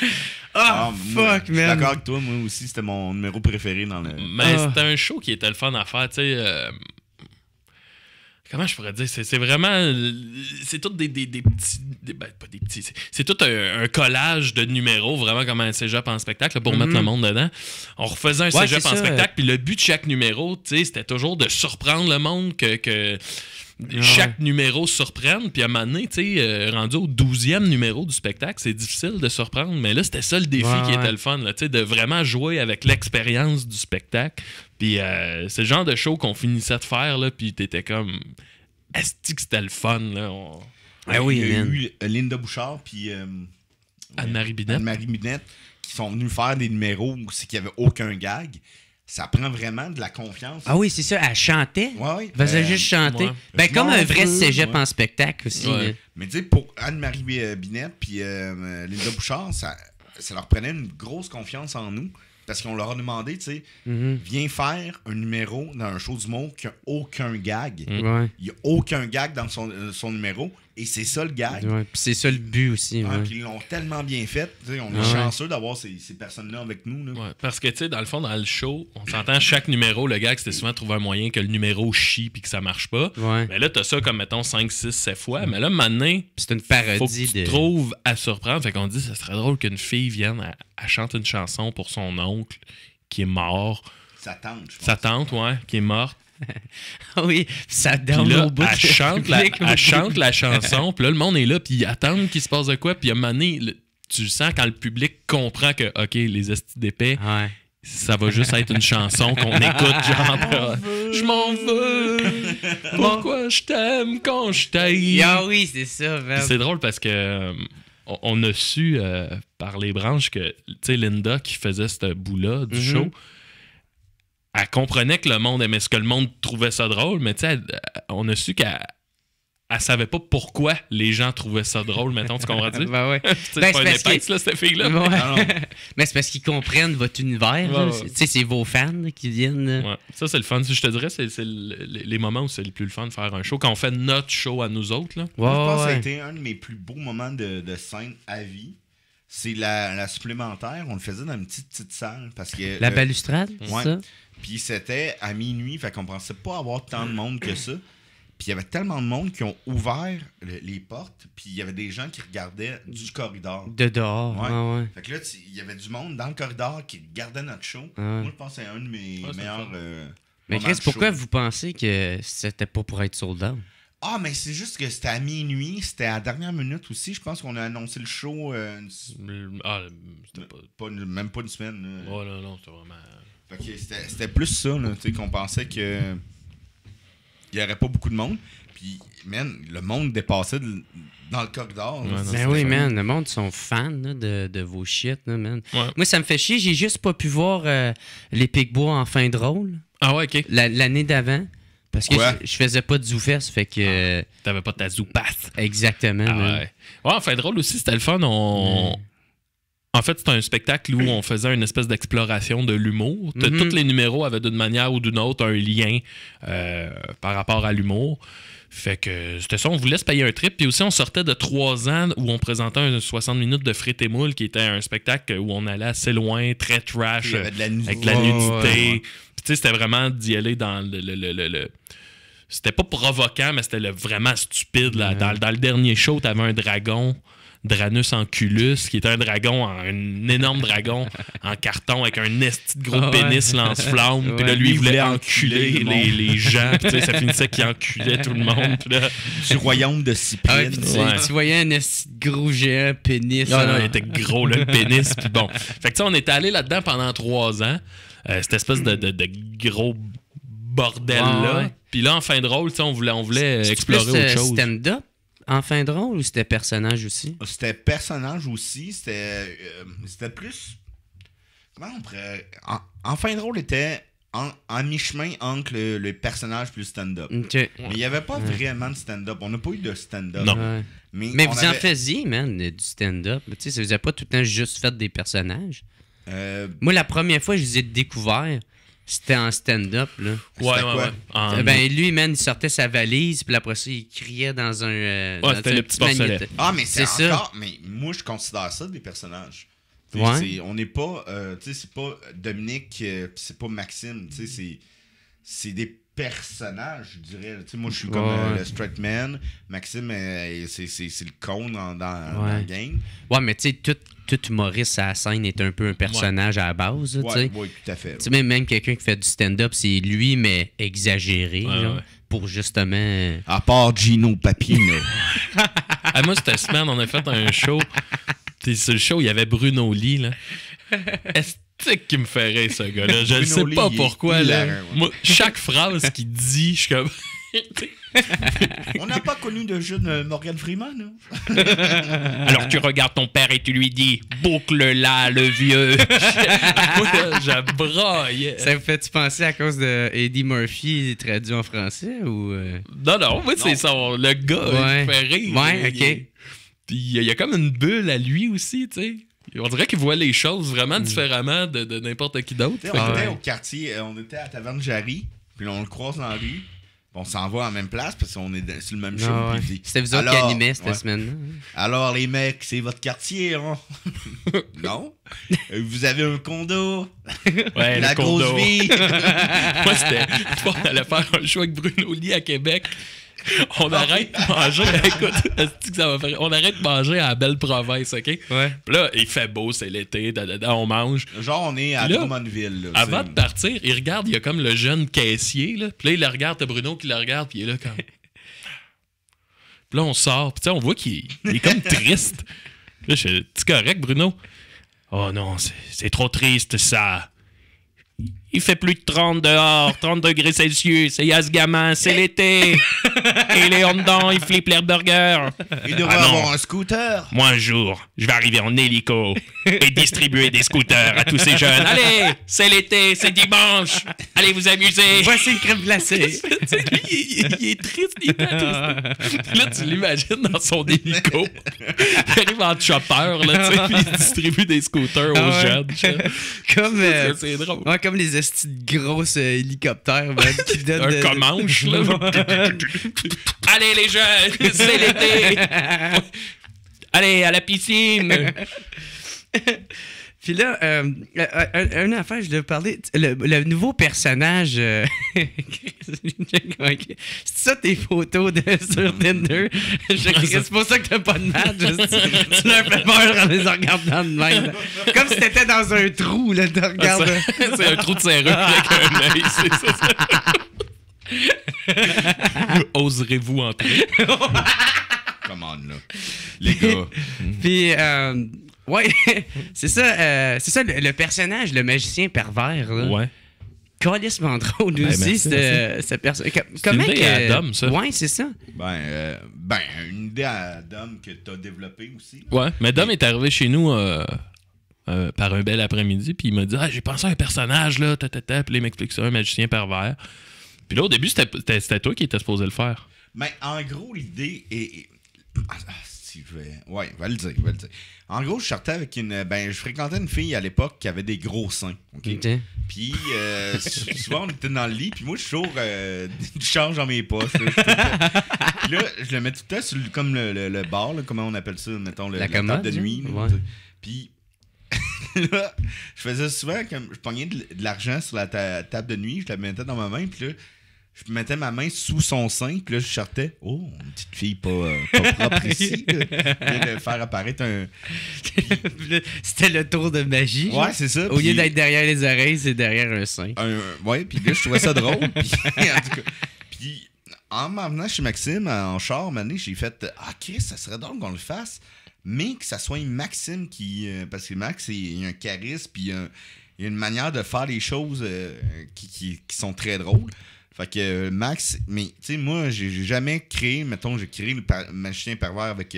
Fuck, man. Je suis d'accord avec toi, moi aussi, c'était mon numéro préféré dans le... Mais c'était un show qui était le fun à faire, tu sais... comment je pourrais dire, c'est vraiment, c'est tout des petits, ben, pas des petits, c'est tout un collage de numéros, vraiment comme un cégep en spectacle, là, pour mettre le monde dedans. On refaisait un cégep en spectacle, puis le but de chaque numéro, tu sais, c'était toujours de surprendre le monde, que chaque numéro surprenne, puis à un moment donné, tu sais, rendu au 12e numéro du spectacle, c'est difficile de surprendre, mais là, c'était ça le défi qui était le fun, là, tu sais, de vraiment jouer avec l'expérience du spectacle. Puis c'est le genre de show qu'on finissait de faire, là, puis t'étais comme... Est-ce que c'était le fun, là? Il y a eu Linda Bouchard, puis... Anne-Marie Binette. Anne-Marie Binette, qui sont venus faire des numéros où c'est qu'il n'y avait aucun gag. Ça prend vraiment de la confiance. Ah oui, c'est ça, elle chantait. Ouais. Elle faisait juste chanter. Ouais. Ben, comme un vrai cégep en spectacle aussi. Ouais. Mais tu sais, pour Anne-Marie Binette puis Linda Bouchard, ça leur prenait une grosse confiance en nous. Parce qu'on leur a demandé, tu sais, viens faire un numéro dans un show d'humour qui n'a aucun gag. Ouais. Il n'y a aucun gag dans son numéro. Et c'est ça le gag. Ouais. Puis c'est ça le but aussi. Ouais. Puis ils l'ont tellement bien fait. Tu sais, on est chanceux d'avoir ces personnes-là avec nous. Là. Ouais, parce que, tu sais, dans le fond, dans le show, on s'entend chaque numéro, le gag, c'était souvent de trouver un moyen que le numéro chie puis que ça marche pas. Ouais. Mais là, t'as ça comme, mettons, 5, 6, 7 fois. Mais là, maintenant, C'est une faut parodie que tu trouves à surprendre. Fait qu'on dit, ça serait drôle qu'une fille vienne, elle chante une chanson pour son oncle qui est mort. Sa tante, je pense. Sa tante, ouais, qui est morte. Ah oui, ça Puis donne là, au bout. elle chante la chanson, puis là, le monde est là, puis ils attendent qu'il se passe de quoi, puis à un moment donné, tu sens quand le public comprend que, OK, les estis d'épais, Ouais. ça va juste être une chanson qu'on écoute, genre, je m'en veux, pourquoi je t'aime quand je t'haïs. Ah oui, c'est ça, Puis man. c'est drôle parce que on a su par les branches que, tu sais, Linda qui faisait ce bout-là du show, elle comprenait que le monde aimait ce que le monde trouvait ça drôle, mais tu sais, on a su qu'elle savait pas pourquoi les gens trouvaient ça drôle, mettons, tu comprends-tu? Ben ouais. Tu sais, c'est Ben, pas c'est une parce que- épaisse, là, cette fille-là. Ouais. Ah non. Mais c'est parce qu'ils comprennent votre univers. là. Ouais. Tu sais, c'est vos fans là, qui viennent. là. Ouais. Ça, c'est le fun. Je te dirais, c'est les moments où c'est le plus le fun de faire un show. Quand on fait notre show à nous autres, là. Ouais, Moi, je pense que ça a ouais. été un de mes plus beaux moments de scène à vie. C'est la supplémentaire. On le faisait dans une petite salle. Parce que, La balustrade, c'est ouais. ça? Puis c'était à minuit. Fait qu'on pensait pas avoir tant de monde que ça. Puis il y avait tellement de monde qui ont ouvert les portes. Puis il y avait des gens qui regardaient du corridor. De dehors. Ouais. Ouais, ouais. Fait que là, il y avait du monde dans le corridor qui regardait notre show. Ouais. Moi, je pense que c'est un de mes c'est meilleurs. Mais moments Chris, de pourquoi show. vous pensez que c'était pas pour être sold out? Ah, mais c'est juste que c'était à minuit. C'était à la dernière minute aussi. Je pense qu'on a annoncé le show C'était pas. même pas une semaine. Là. Ouais, non, c'était vraiment. Fait que c'était plus ça, là, tu sais, qu'on pensait que il y aurait pas beaucoup de monde. Puis, man, le monde dépassait dans le corridor. là. Ouais, non, Ben c'est oui, fun. man, le monde sont fans là, de vos shit, là, man. Ouais. Moi, ça me fait chier. J'ai juste pas pu voir les Picbois en fin de rôle Ah ouais, ok. l'année d'avant. Parce que Quoi? je faisais pas de zoufesse, fait que... T'avais pas ta zoupasse. Exactement, Ah man. ouais. Ouais, en fin de drôle aussi, c'était le fun. En fait, c'était un spectacle où on faisait une espèce d'exploration de l'humour. Tous les numéros avaient d'une manière ou d'une autre un lien par rapport à l'humour. Fait que c'était ça, on voulait se payer un trip. Puis aussi, on sortait de 3 ans où on présentait un 60 minutes de frites et moules, qui était un spectacle où on allait assez loin, très trash, Il y avait de la nudité. avec de la nudité. Ouais. Puis tu sais, c'était vraiment d'y aller dans le c'était pas provoquant, mais c'était vraiment stupide. Là. Dans le dernier show, t'avais un dragon, Dranus Anculus, qui était un énorme dragon en carton avec un esti de gros pénis lance-flamme. Puis là, lui, il voulait enculer les gens. Puis tu sais, ça finissait qu'il enculait tout le monde. Puis là, Du royaume de Ah Cyprien. ouais, puis Ouais. tu voyais un esti de gros géant pénis. non, hein. il était gros, là, le pénis. Puis bon. Fait que tu sais, on était allé là-dedans pendant 3 ans. Cette espèce de gros bordel-là. Ouais. Puis là, en fin de rôle, tu sais, on voulait C'est explorer plus, autre chose. stand-up en fin de rôle ou c'était personnage aussi? C'était personnage aussi. C'était plus. Comment on pourrait. En fin de rôle, était en mi-chemin entre le personnage plus le stand-up. OK. Mais il n'y avait pas vraiment de stand-up. On n'a pas eu de stand-up. Non. Ouais. Mais Mais on vous en avait- faisiez, man, du stand-up. Tu sais, ça vous a pas tout le temps juste fait des personnages. euh, Moi, la première fois que je les ai découverts, c'était en stand-up, là. Ouais, C'était quoi? En- Ben, lui, man, il sortait sa valise, puis après ça, il criait dans un... dans c'était un le petit porcelet. Ah, mais c'est C'est ça. encore. Mais moi, je considère ça des personnages. Tu sais, Ouais. on n'est pas. Tu sais, c'est pas Dominique, pis c'est pas Maxime. Tu sais, c'est des personnage, je dirais. Tu sais, moi, je suis comme le straight man. Maxime, c'est le con dans le game. Ouais, mais tu sais, tout humoriste à la scène est un peu un personnage à la base. Oui, tout à fait. Tu sais, même quelqu'un qui fait du stand-up, c'est lui, mais exagéré, pour justement... À part Gino Papino. Moi, cette semaine, on a fait un show. Sur le show, il y avait Bruno Lee, là. Est-ce qui me fait rire, ce gars-là? Je ne sais pas pourquoi, là. Moi, chaque phrase qu'il dit, je suis comme... On n'a pas connu de jeune Morgan Freeman. Hein? Alors tu regardes ton père et tu lui dis boucle-la, le vieux. Je braille. Ça vous fait-tu penser à cause de Eddie Murphy traduit en français ou Non, moi c'est ça. Le gars, il fait rire. Ouais, ok. Puis il y a comme une bulle à lui aussi, tu sais. On dirait qu'il voit les choses vraiment différemment de n'importe qui d'autre. On était au quartier, on était à Taverne Jarry, puis on le croise dans la rue. On s'en va en même place parce qu'on est sur le même show. C'était vous autres qui animaient cette semaine-là. Alors, les mecs, c'est votre quartier, hein? Non? Vous avez un condo? Ouais, la grosse condo. vie? Moi, on allait faire un show avec Bruno Lee à Québec. On arrête de manger. Écoute, ça va faire. On arrête de manger à la belle province, OK? Ouais. Puis là, il fait beau, c'est l'été, on mange. Genre, on est à Drummondville. Là, avant de partir, il regarde, il y a comme le jeune caissier, là. Puis là, il le regarde, t'as Bruno qui le regarde, puis il est là comme. Puis là, on sort, puis on voit qu'il est comme triste. Là, je suis correct, Bruno? Oh non, c'est trop triste, ça. Il fait plus de 30 dehors, 30 degrés Celsius. Et il y a ce gamin, c'est l'été. Et il est en dedans, il flippe les burgers. Il devrait avoir un scooter. Moi, un jour, je vais arriver en hélico et distribuer des scooters à tous ces jeunes. Allez, c'est l'été, c'est dimanche. Allez vous amuser. Voici une crème glacée. il est triste, il est triste. Là, tu l'imagines dans son hélico. Il arrive en chopper, là, tu sais, puis il distribue des scooters aux jeunes. Comme, c'est drôle. Ouais, comme les petites grosses hélicoptères qui donnent un comanche, là. Allez, les jeunes, c'est l'été. Allez, à la piscine. Puis là, une affaire, je devais parler. Le nouveau personnage. C'est ça tes photos sur Tinder? C'est pour ça que t'as pas de match. Tu leur fais peur en les regardant de même. Comme si t'étais dans un trou, là, de regarder. C'est un trou de serrure avec un œil, c'est ça. Oserez-vous entrer? Comment là? Les gars. Puis, ouais, c'est ça le personnage, le magicien pervers, là. Ouais. Calissement drôle aussi, cette personne. Comment une idée à Dom, ça? Ouais, c'est ça. Une idée à Dom que t'as développée aussi. Ouais, mais Dom est arrivé chez nous par un bel après-midi, puis il m'a dit j'ai pensé à un personnage, là, puis là, il m'explique ça, un magicien pervers. Puis là, au début, c'était toi qui étais supposé le faire. Ben, en gros, l'idée est. Va le dire. En gros, je sortais avec je fréquentais une fille à l'époque qui avait des gros seins. OK? Puis, souvent, on était dans le lit, puis moi, je suis toujours du change dans mes poches. Puis là, je le mets tout le temps sur comme le bar, là, comment on appelle ça, mettons, la table de nuit. Puis, là, je faisais souvent, comme je pognais de l'argent sur la table de nuit, je la mettais dans ma main, puis là, je mettais ma main sous son sein, puis là, je sortais. Oh, une petite fille pas propre ici. Je viens de faire apparaître un. C'était le tour de magie. Ouais, c'est ça. Au lieu d'être derrière les oreilles, c'est derrière un sein. Ouais, puis là, je trouvais ça drôle. Puis, en m'emmenant chez Maxime, en char, j'ai fait Chris, ça serait drôle qu'on le fasse, mais que ça soit Maxime qui. Parce que Max, il a un charisme, puis il y a une manière de faire les choses qui sont très drôles. Fait que Max, mais tu sais, moi, j'ai jamais créé, j'ai créé le magicien pervers avec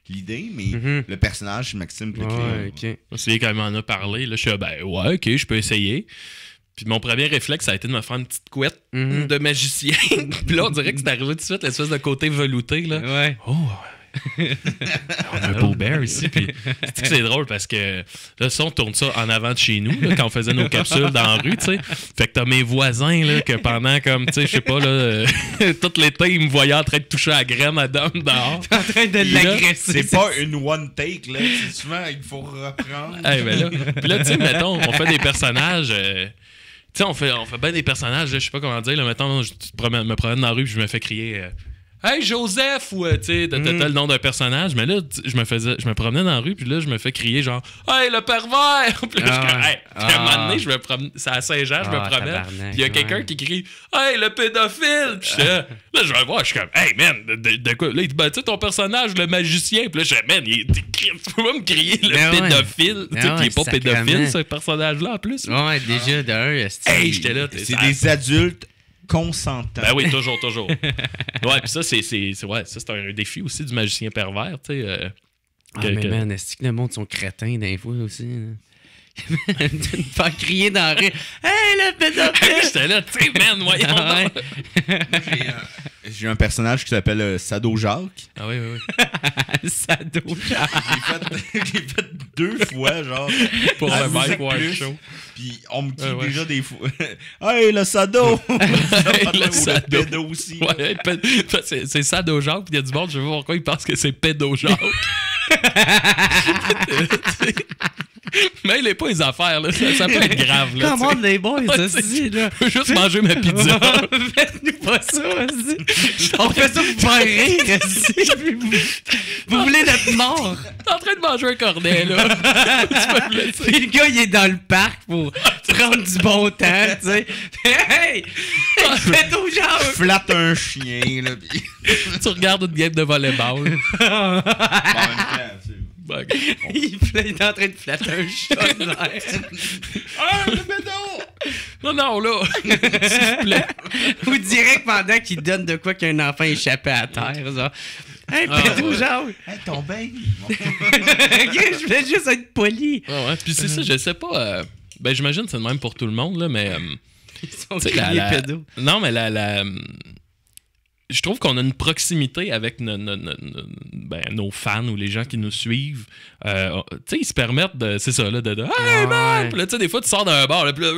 l'idée, mais le personnage, c'est Maxime qui l'a créé. Okay. C'est lui qui m'en a parlé, là, je suis ouais, ok, je peux essayer. Puis mon premier réflexe, ça a été de me faire une petite couette de magicien. Puis là, on dirait que c'est arrivé tout de suite, l'espèce de côté velouté, là. Ouais. Oh, on a un beau bear ici, puis c'est drôle parce que là, ça, on tourne ça en avant de chez nous, là, quand on faisait nos capsules dans la rue, tu sais. Fait que t'as mes voisins, là, que pendant, comme, tu sais, je sais pas, là, tout l'été, ils me voyaient en train de toucher à la graine à Dom dehors. T'es en train de l'agresser. C'est pas une one take, là. Souvent, il faut reprendre. Puis là, tu sais, mettons, on fait des personnages. Tu sais, on fait bien des personnages, là, je sais pas comment dire. Là, mettons, je me promène dans la rue puis je me fais crier Hey Joseph! Ou tu sais, t'as le nom d'un personnage. Mais là, je me promenais dans la rue puis là, je me fais crier genre Hey le pervers! Puis là, puis à un moment donné, je me promène, c'est à Saint-Jean, je me promène. Puis il y a quelqu'un qui crie Hey le pédophile! Puis là, je vais le voir, je suis comme Hey man, de quoi? Là, il dit Ben tu sais, ton personnage, le magicien. Puis là, je dis Man, tu peux pas me crier le pédophile. Tu sais, qui est pas pédophile, ce personnage-là en plus. Ouais, déjà, d'un. Hey, j'étais là. C'est des adultes consentants. Ben oui, toujours. Ouais, puis ça, c'est un défi aussi du magicien pervers, tu sais. Mais man, est-ce que le monde sont crétins d'un fois aussi? De me faire crier dans la rue. Hey, le pédophile! J'étais là, tu sais, man, voyons. J'ai un personnage qui s'appelle Sado Jacques. Ah oui. Sado Jacques. J'ai fait 2 fois, genre. Pour à le Mike Musique Ward Plus. Show. Puis on me crie Ouais. déjà des fois. Hey, le Sado! Le Sado. Le pédo aussi. Ouais, c'est Sado Jacques, puis il y a du monde, je sais pas pourquoi ils pensent que c'est pédo Jacques. Mais il est pas les affaires, là. Ça peut être grave, là. Comment les boys, Ouais, ça se dit, là? Je veux juste manger ma pizza. Faites-nous pas ça, vas-y. On fait ça pour faire rire, vas-y. Vous voulez notre mort? T'es en train de manger un cornet, là. Tu vas me laisser. Puis le gars, il est dans le parc pour prendre du bon temps, tu sais. Hey! Faites aux Je gens! flatte un chien, là. Puis... Tu regardes une game de volleyball. en même temps, c'est... Il est en train de flatter un chat de l'air. Ah, le pédo! Non, là. S'il vous plaît. Ou direct pendant qu'il donne de quoi qu'un enfant échappé à terre, genre. Hey, pédo, ouais. genre! Hey, ton baby! Je voulais juste être poli. Ouais. Puis c'est ça, je sais pas. Ben, j'imagine que c'est le même pour tout le monde, là, mais. Ils sont Tu sais, criés pédo. Non, mais je trouve qu'on a une proximité avec nos fans ou les gens qui nous suivent. Tu sais, ils se permettent de. C'est ça, là, de Hey man! Puis là, tu sais, des fois, tu sors d'un bar, là, puis là,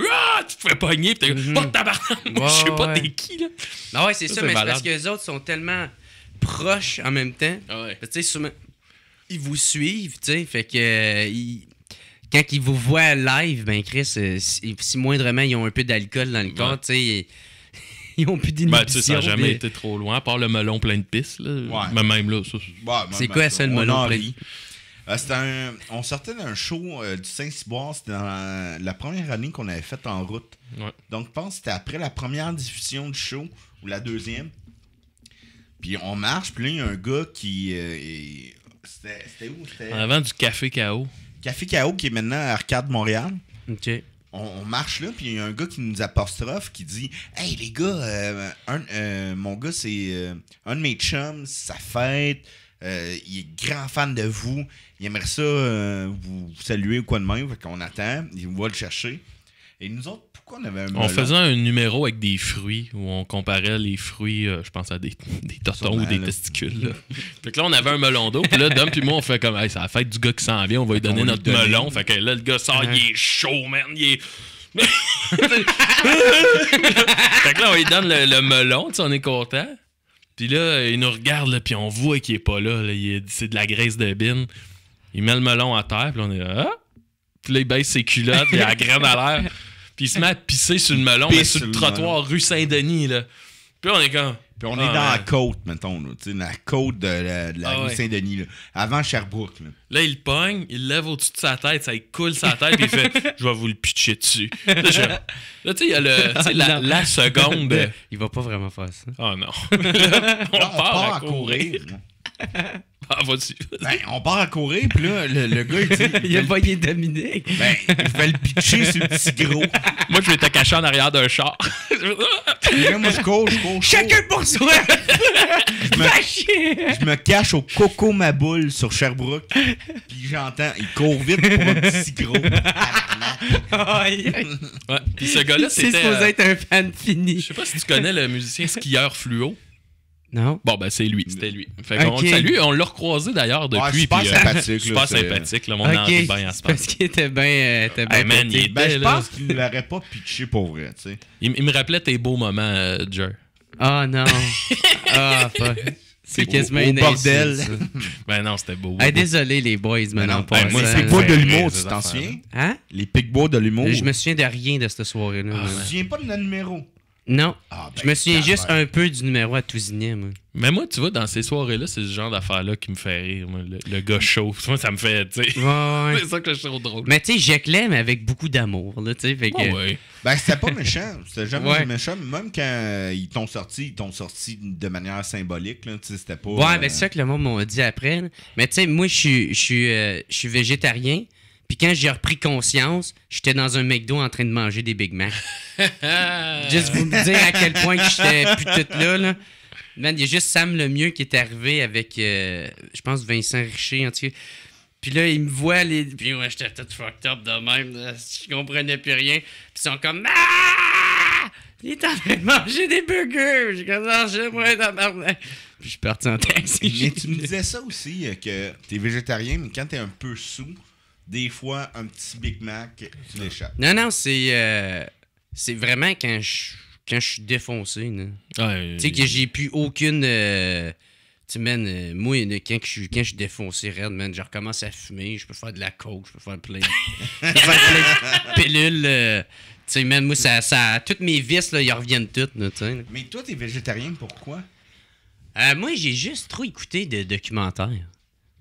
tu te fais pogner, puis t'es Oh, tabarnak! Je sais pas t'es qui, là. Ah ouais, c'est ça, mais c'est malade. parce que les autres sont tellement proches en même temps. Ah ouais. Tu sais, souvent, ils vous suivent, tu sais, fait que. Quand ils vous voient live, ben Chris, si moindrement ils ont un peu d'alcool dans le corps, tu sais, ils ont plus d'inhibition. Ben, tu sais, ça n'a jamais été trop loin, à part le melon plein de pisse, là. Ouais. Mais même là, ça. C'est quoi ça, le melon plein? On sortait d'un show du Saint-Cyboire, c'était dans la première année qu'on avait faite en route. Ouais. Donc, je pense que c'était après la première diffusion du show, ou la deuxième. Puis on marche, puis là, il y a un gars qui... C'était où? C'était En avant du Café KO. Café K.O. qui est maintenant à Arcade Montréal. OK. On marche là, puis il y a un gars qui nous apostrophe, qui dit « Hey les gars, mon gars, c'est un de mes chums, c'est sa fête, il est grand fan de vous, il aimerait ça vous saluer ou quoi de même, fait qu'on attend, il va le chercher. » Et nous autres, pourquoi on avait un melon? On faisait un numéro avec des fruits où on comparait les fruits, je pense à des totons Sûrement, ou des là. testicules. Là. Fait que là, on avait un melon d'eau. Puis là, Dom puis moi, on fait comme, hey, c'est la fête du gars qui s'en vient, on va lui donner va notre lui donner. melon. Fait que là, le gars sort, il est chaud, man. Il est. Fait que là, on lui donne le melon, tu sais, on est content. Puis là, il nous regarde, là, puis on voit qu'il est pas là. C'est de la graisse de bine. Il met le melon à terre, puis là, on est là, ah! Puis là, il baisse ses culottes, il a la graine à l'air. Puis il se met à pisser sur le melon, mais sur le trottoir rue Saint-Denis, là. Puis là, on est comme... Puis on est dans la côte, mettons, là, tu sais, la côte de la rue Saint-Denis, là, avant Sherbrooke. Là, il pogne, il lève au-dessus de sa tête, ça lui coule sa tête, puis il fait « Je vais vous le pitcher dessus. » Là, tu sais, il y a la seconde... Il va pas vraiment faire ça. Oh non. Là, on part à courir. Ah, vas-y. Ben, on part à courir, puis là, le gars, il dit... Il a pogné Dominique. Ben, je vais le pitcher sur le petit gros. Moi, je vais te cacher en arrière d'un char. Puis là, moi, je cours. Chacun pour soi! Va chier! Je me cache au Coco Maboule sur Sherbrooke. Puis j'entends, il court vite pour un petit gros. Aïe. Ouais. Puis ce gars-là, C'est c'était... supposé être un fan Je fini. sais pas si tu connais le musicien skieur fluo. Non? Bon, ben, c'est lui. C'était lui. Fait qu'on Ok. le salue. On l'a recroisé d'ailleurs Ouais, depuis. super puis, sympathique. super là, c'est- sympathique. Le monde en rit Ok, bien à ce c'est parce qu'il était bien Hey, man, il est Ben, je là. pense qu'il ne l'aurait pas pitché pour vrai, tu sais. Il me rappelait tes beaux moments, Jer. Ah non. Ah, fuck. C'est quasiment une bordel. insulte, ça. Ben non, c'était beau. Hey, désolé, les boys, maintenant. Ben, moi, ça les me pigbois fait de rire, l'humour, ces tu t'en affaires-là. souviens? Hein? Les pigbois de l'humour. Je me souviens de rien de cette soirée-là. moi. Tu te souviens pas de notre numéro? Non. Ah, ben, Je me souviens juste tabarnak. un peu du numéro à Tousignan, moi. Mais moi, tu vois, dans ces soirées-là, c'est ce genre d'affaires-là qui me fait rire. Moi, le gars chaud. Moi, ça me fait, tu sais. Ouais. C'est ça que je trouve drôle. Mais tu sais, j'éclais, mais avec beaucoup d'amour, là, tu sais. Fait que... Ah ouais. Ben, c'était pas méchant. C'était jamais Ouais. méchant. Même quand ils t'ont sorti de manière symbolique. Là, tu sais, c'était pas. Ouais, ben c'est ça que le monde m'a dit après. Là. Mais tu sais, moi, je suis végétarien. Puis quand j'ai repris conscience, j'étais dans un McDo en train de manger des Big Mac. Juste vous me dire à quel point que j'étais plus toute là. Man, il y a juste Sam Lemieux qui est arrivé avec, je pense, Vincent Richer. En tout cas. Puis là, ils me voient, puis ouais, j'étais tout fucked up de même. Là. Je comprenais plus rien. Puis ils sont comme... Ah! Il est en train de manger des burgers. J'ai comme ça, moi, tabarnak. Puis je suis parti en taxi. Mais tu me disais ça aussi, que t'es végétarien, mais quand t'es un peu sous, des fois, un petit Big Mac, tu l'échappes. Non, c'est vraiment quand je suis défoncé. Ouais, Tu sais que j'ai plus aucune... tu sais, man, moi, quand je suis défoncé raide, man, je recommence à fumer, je peux faire de la coke, je peux faire plein de pilules. Tu sais, man, moi, ça toutes mes vices, là, ils reviennent toutes, là, tu sais. Mais toi, t'es végétarien, pourquoi? Moi, j'ai juste trop écouté de documentaires.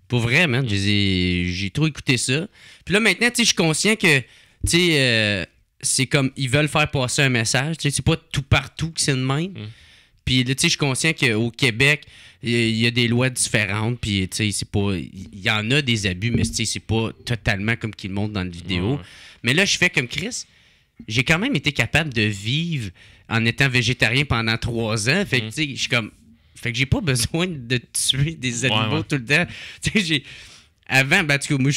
Pour vrai, man, j'ai trop écouté ça. Puis là, maintenant, tu sais, je suis conscient que, tu sais, c'est comme, ils veulent faire passer un message, tu sais, c'est pas tout partout que c'est de même. Puis là, tu sais, je suis conscient qu'au Québec, il y a des lois différentes, puis tu sais, c'est pas... Il y en a des abus, mais tu sais, c'est pas totalement comme qu'ils le montrent dans la vidéo. Ouais. Mais là, je fais comme Chris. J'ai quand même été capable de vivre en étant végétarien pendant 3 ans. Fait que, tu sais, je suis comme... Fait que j'ai pas besoin de tuer des animaux tout le temps. Tu sais, j'ai... Avant, ben, en tout cas, moi,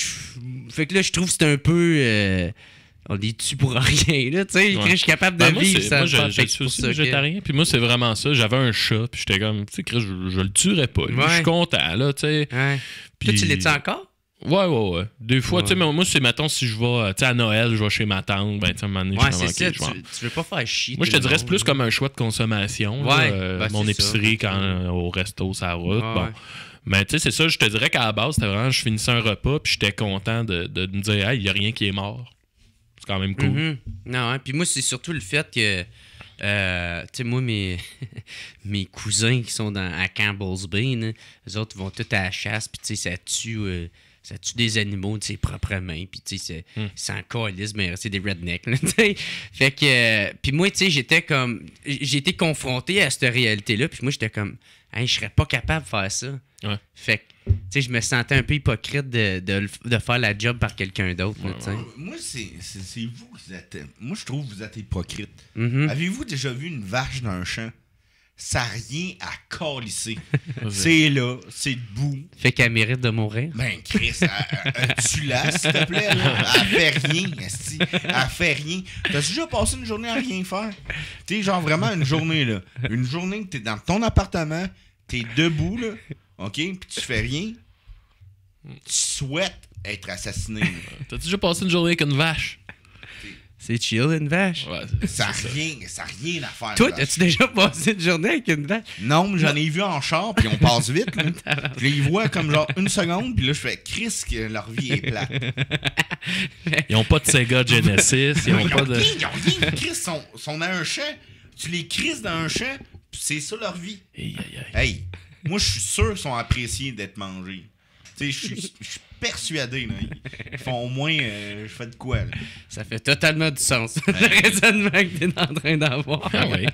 fait que là, je trouve que c'est un peu... On les tue pour rien, là, tu sais. Je suis capable de vivre ça. Moi, je suis aussi végétarien. Puis moi, c'est vraiment ça. J'avais un chat, puis j'étais comme, tu sais, Chris, je le tuerais pas. Je suis content, là, tu sais. Ouais. Puis... Toi, tu l'es-tu encore? Ouais. Des fois, tu sais, moi, c'est, mettons, si je vais, tu sais, à Noël, je vais chez ma tante, ben, tu sais, à un moment donné, Ouais, je c'est ça. suis Tu veux pas faire chier. moi, je te dirais, c'est plus comme un choix de consommation. Ouais, là, ben, mon c'est épicerie, ça. quand au resto, ça route. Ouais, Bon. ouais. Mais tu sais, c'est ça, je te dirais qu'à la base, c'était vraiment, je finissais un repas, puis j'étais content de me dire, hey, il n'y a rien qui est mort. C'est quand même cool. Mhm. Non, hein, puis moi, c'est surtout le fait que, tu sais, moi, mes cousins qui sont à Campbell's Bay, là, eux autres vont tous à la chasse, puis tu sais, ça tue des animaux de ses propres mains, puis tu sais, c'est en calice, mais c'est des rednecks, là, tu sais. Fait que, puis moi, tu sais, j'ai été confronté à cette réalité-là, puis moi, j'étais comme, hey, je serais pas capable de faire ça. Ouais. Fait que, tu sais, je me sentais un peu hypocrite de faire la job par quelqu'un d'autre, là, tu sais. Moi, c'est vous qui êtes... Moi, je trouve que vous êtes hypocrite. Mhm. Avez-vous déjà vu une vache dans un champ? Ça n'a rien à calisser. C'est là, c'est debout. Fait qu'elle mérite de mourir. Ben, Chris, tue-la, s'il te plaît. Là. Elle fait rien, esti. Elle fait rien. T'as déjà passé une journée à rien faire? Tu sais, genre vraiment une journée, là. Une journée que t'es dans ton appartement, t'es debout, là, OK? Puis tu fais rien. Tu souhaites être assassiné. Là. T'as-tu déjà passé une journée avec une vache? C'est chill, une vache. Ouais, Ça n'a rien à faire. Toi, une vache. as-tu déjà passé une journée avec une vache? Non, mais j'en ai vu en char, puis on passe vite. Là. Je les vois comme genre 1 seconde, puis là, je fais Chris, que leur vie est plate. Ils ont pas de Sega Genesis, ils ont pas de... Ils ont rien. Chris, sont dans un champ. Tu les crises dans un champ, puis c'est ça leur vie. Hey, moi, je suis sûr qu'ils sont appréciés d'être mangés. Tu sais, je suis persuadé. Là. Ils font au moins, je fais de quoi, là. Ça fait totalement du sens. Le raisonnement que t'es en train d'avoir. Ah ouais.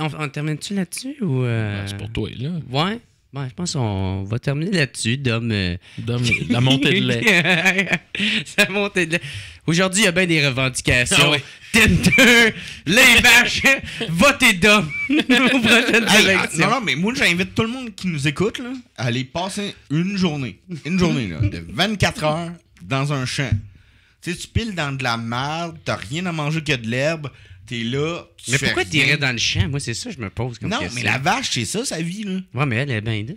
On termine-tu là-dessus ou... C'est pour toi, là. Ouais. Ouais, je pense qu'on va terminer là-dessus, Dom. La montée de lait. La montée de lait. Aujourd'hui, il y a bien des revendications. Ah ouais. Tinder, les vaches, votez Dom aux prochaines Hey, élections. non, mais moi, j'invite tout le monde qui nous écoute là, à aller passer une journée là, de 24 heures dans un champ. Tu sais, tu piles dans de la merde, t'as rien à manger que de l'herbe, t'es là. Tu Mais fais pourquoi rien. t'irais dans le champ? Moi, c'est ça que je me pose comme Non, question. mais la vache, c'est ça, sa vie, là. Ouais, mais elle est bien là.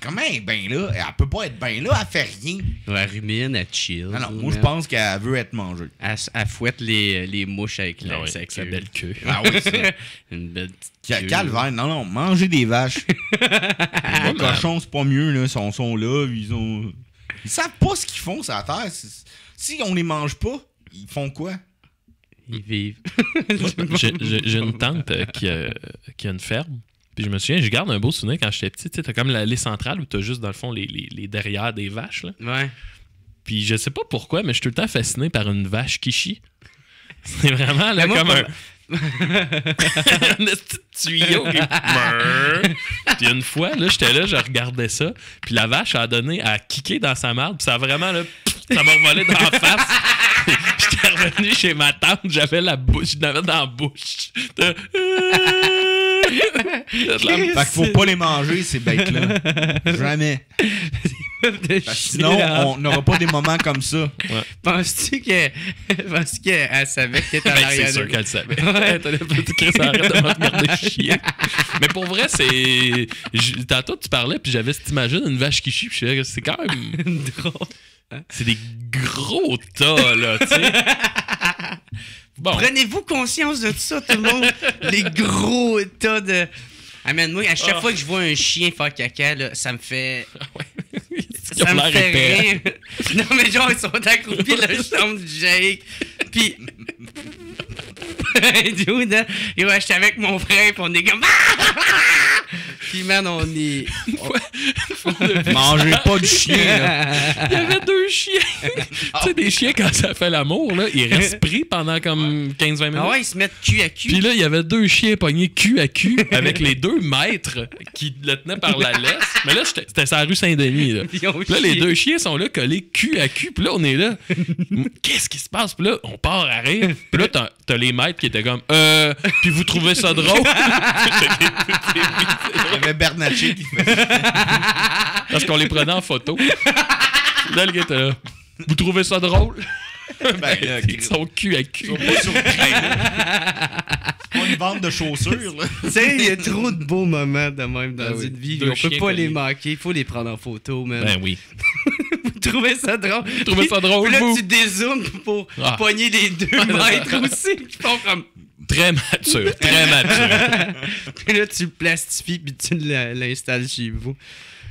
comment elle est bien là? Elle peut pas être bien là, elle fait rien. Elle rumine, elle chill. Non, moi, je pense qu'elle veut être mangée. Elle fouette les mouches avec avec sa belle queue. Ah oui, ça. Une belle petite queue. Calvaire, non, manger des vaches. Les cochons, c'est pas mieux, là. Ils sont là, ils savent pas ce qu'ils font sur la terre. Si on les mange pas, ils font quoi? Ils vivent. J'ai une tante qui a une ferme. Puis je me souviens, je garde un beau souvenir quand j'étais petit. Tu sais, t'as comme l'allée centrale où t'as juste, dans le fond, les derrières des vaches. Là. Ouais. Puis je sais pas pourquoi, mais je suis tout le temps fasciné par une vache qui chie. C'est vraiment là, comme un petit tuyau qui... Puis une fois, là, j'étais là, je regardais ça. Puis la vache a donné à kicker dans sa marde. Puis ça a vraiment, là, ça m'a revolé dans la face. J'étais revenu chez ma tante, j'avais la bouche, je l'avais dans la bouche. Fait qu'il faut pas les manger, ces bêtes-là. Jamais. Sinon, on n'aura pas des moments comme ça. Ouais. Penses-tu qu'elle savait que t'étais en arrière? C'est sûr qu'elle savait. Ouais, t'as petit Chris, arrête de me regarder chier. Mais pour vrai, c'est... Tantôt, tu parlais, puis j'avais cette image d'une vache qui chie, puis c'est quand même... drôle. C'est des gros tas, là, tu sais. Bon. Prenez-vous conscience de ça, tout le monde? Les gros tas de... Ah, man, moi, à chaque fois que je vois un chien faire caca, là, ça me fait... Ça me fait rire. Non, mais genre, ils sont accroupis dans la chambre du Jake. Puis... Dude, hein? Et ouais, j'étais avec mon frère, puis on est comme... Puis, man, on est... Mangez pas du chien, là. Il y avait 2 chiens. Tu sais, des chiens, quand ça fait l'amour, là, ils restent pris pendant comme 15-20 minutes. Ah ouais, ils se mettent cul à cul. Puis là, il y avait 2 chiens pognés cul à cul avec les 2 maîtres qui le tenaient par la laisse. Mais là, c'était sur la rue Saint-Denis. Là. Puis là, les 2 chiens sont là collés cul à cul. Puis là, on est là. Qu'est-ce qui se passe? Puis là, on part à rire. Puis là, t'as les maîtres qui étaient comme puis vous trouvez ça drôle? Il y avait Bernatchez qui fait ça. Parce qu'on les prenait en photo. Là, le gars était là. Vous trouvez ça drôle? Ils sont cul à cul. Ils sont pas surpris. C'est pas une vente de chaussures, là. Tu sais, il y a trop de beaux moments de même dans une vie. 2 On peut chiens pas les collés. manquer. Il faut les prendre en photo, man. Ben oui. Vous trouvez ça drôle? Vous trouvez ça drôle, Puis là, vous? tu dézoomes pour pogner les 2 mètres aussi. Qui font comme... Très mature, très mature. Puis là, tu le plastifies puis tu l'installes chez vous.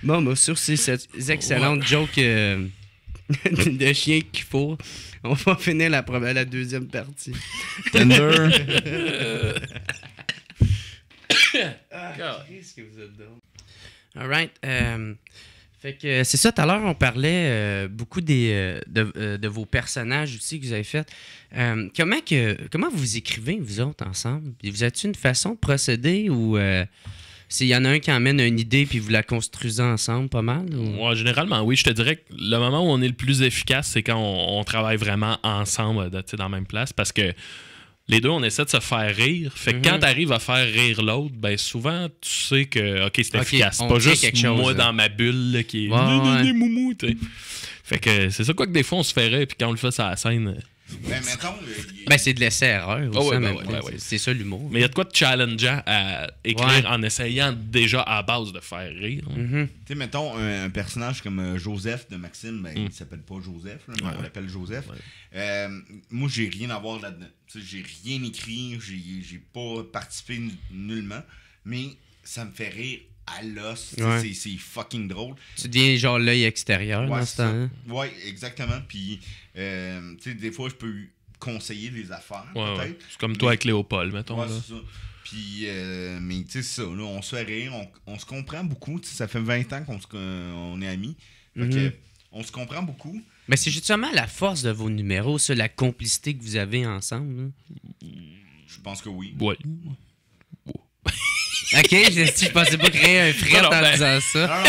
Bon, bah, sur ces excellentes jokes de chiens qu'il faut, on va finir la deuxième partie. Tender. Qu'est-ce que vous êtes drôle. All right. Fait que c'est ça, tout à l'heure, on parlait beaucoup de vos personnages aussi que vous avez fait. Comment vous écrivez, vous autres, ensemble? Vous avez-tu une façon de procéder ou s'il y en a un qui emmène une idée puis vous la construisez ensemble pas mal? Ou? Ouais, généralement, oui. Je te dirais que le moment où on est le plus efficace, c'est quand on travaille vraiment ensemble dans la même place parce que les 2, on essaie de se faire rire. Fait que quand t'arrives à faire rire l'autre, ben souvent, tu sais que, OK, c'est efficace. C'est pas juste moi dans ma bulle là, qui est moumou, tu sais. Fait que c'est ça, quoi que des fois, on se fait rire, puis quand on le fait sur la scène... Ben, mettons... Ben, c'est de l'essai-erreur aussi, en même temps. C'est ça, l'humour. Mais il y a de quoi de challengeant à écrire en essayant déjà à base de faire rire. Tu sais, mettons, un personnage comme Joseph de Maxime, ben, il s'appelle pas Joseph, là, mais on l'appelle Joseph. Moi, j'ai rien à voir là-dedans. T'sais, j'ai rien écrit, j'ai pas participé nullement, mais ça me fait rire à l'os. C'est fucking drôle. Tu deviens genre l'œil extérieur dans ce temps-là. Ouais, exactement. Puis, tu sais, des fois, je peux conseiller des affaires, peut-être. C'est comme toi avec Léopold, mettons. Ouais, c'est ça. Puis, mais tu sais, ça, là, on se fait rire, on se comprend beaucoup. Ça fait 20 ans qu'on est amis. Fait que, on se comprend beaucoup. Mais c'est justement la force de vos numéros, ça, la complicité que vous avez ensemble. Là. Je pense que oui. Ouais. OK, je pensais pas créer un fret en disant ça.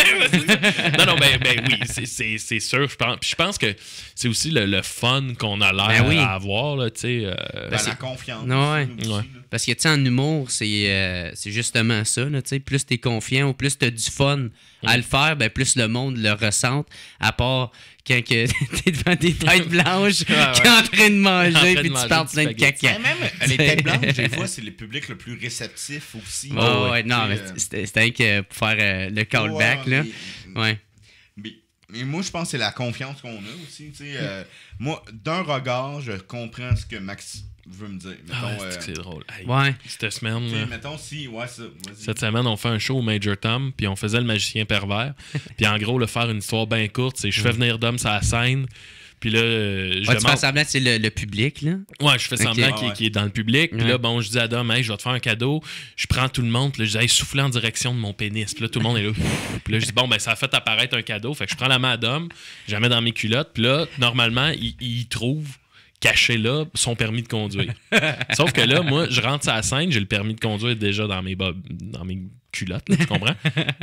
Non, ben oui, c'est sûr. Je pense que c'est aussi le fun qu'on a l'air à avoir, là, tu sais. La confiance. Aussi, parce que, tu sais, en humour, c'est justement ça, tu sais. Plus t'es confiant ou plus t'as du fun à le faire, ben plus le monde le ressente. À part quand que t'es devant des têtes blanches qui sont en train de manger puis tu parles plein de caca. Même les têtes blanches, des fois, c'est le public le plus réceptif aussi. Non, mais c'était un que pour faire le callback, là. Ouais. Mais moi, je pense que c'est la confiance qu'on a aussi. Moi, d'un regard, je comprends ce que Max veut me dire. Mettons, c'est drôle. Hey, ouais. Cette semaine, mettons si... Ouais, ça, vas-y. Cette semaine, on fait un show au Major Tom, puis on faisait le magicien pervers. Puis en gros, faire une histoire bien courte, c'est je fais venir Dom sur la scène, puis là, je tu fais semblant que c'est le public, là? Ouais, je fais semblant qu'il est dans le public. Puis là, bon, je dis à Dom, hey, je vais te faire un cadeau. Je prends tout le monde, puis là, je dis, hey, soufflez en direction de mon pénis. Puis là, tout le monde est là. Puis là, je dis, bon, ben, ça a fait apparaître un cadeau. Fait que je prends la main à Dom, je la mets dans mes culottes, puis là, normalement, il trouve caché là son permis de conduire. Sauf que là, moi, je rentre sur la scène, j'ai le permis de conduire déjà dans mes culottes, là, tu comprends?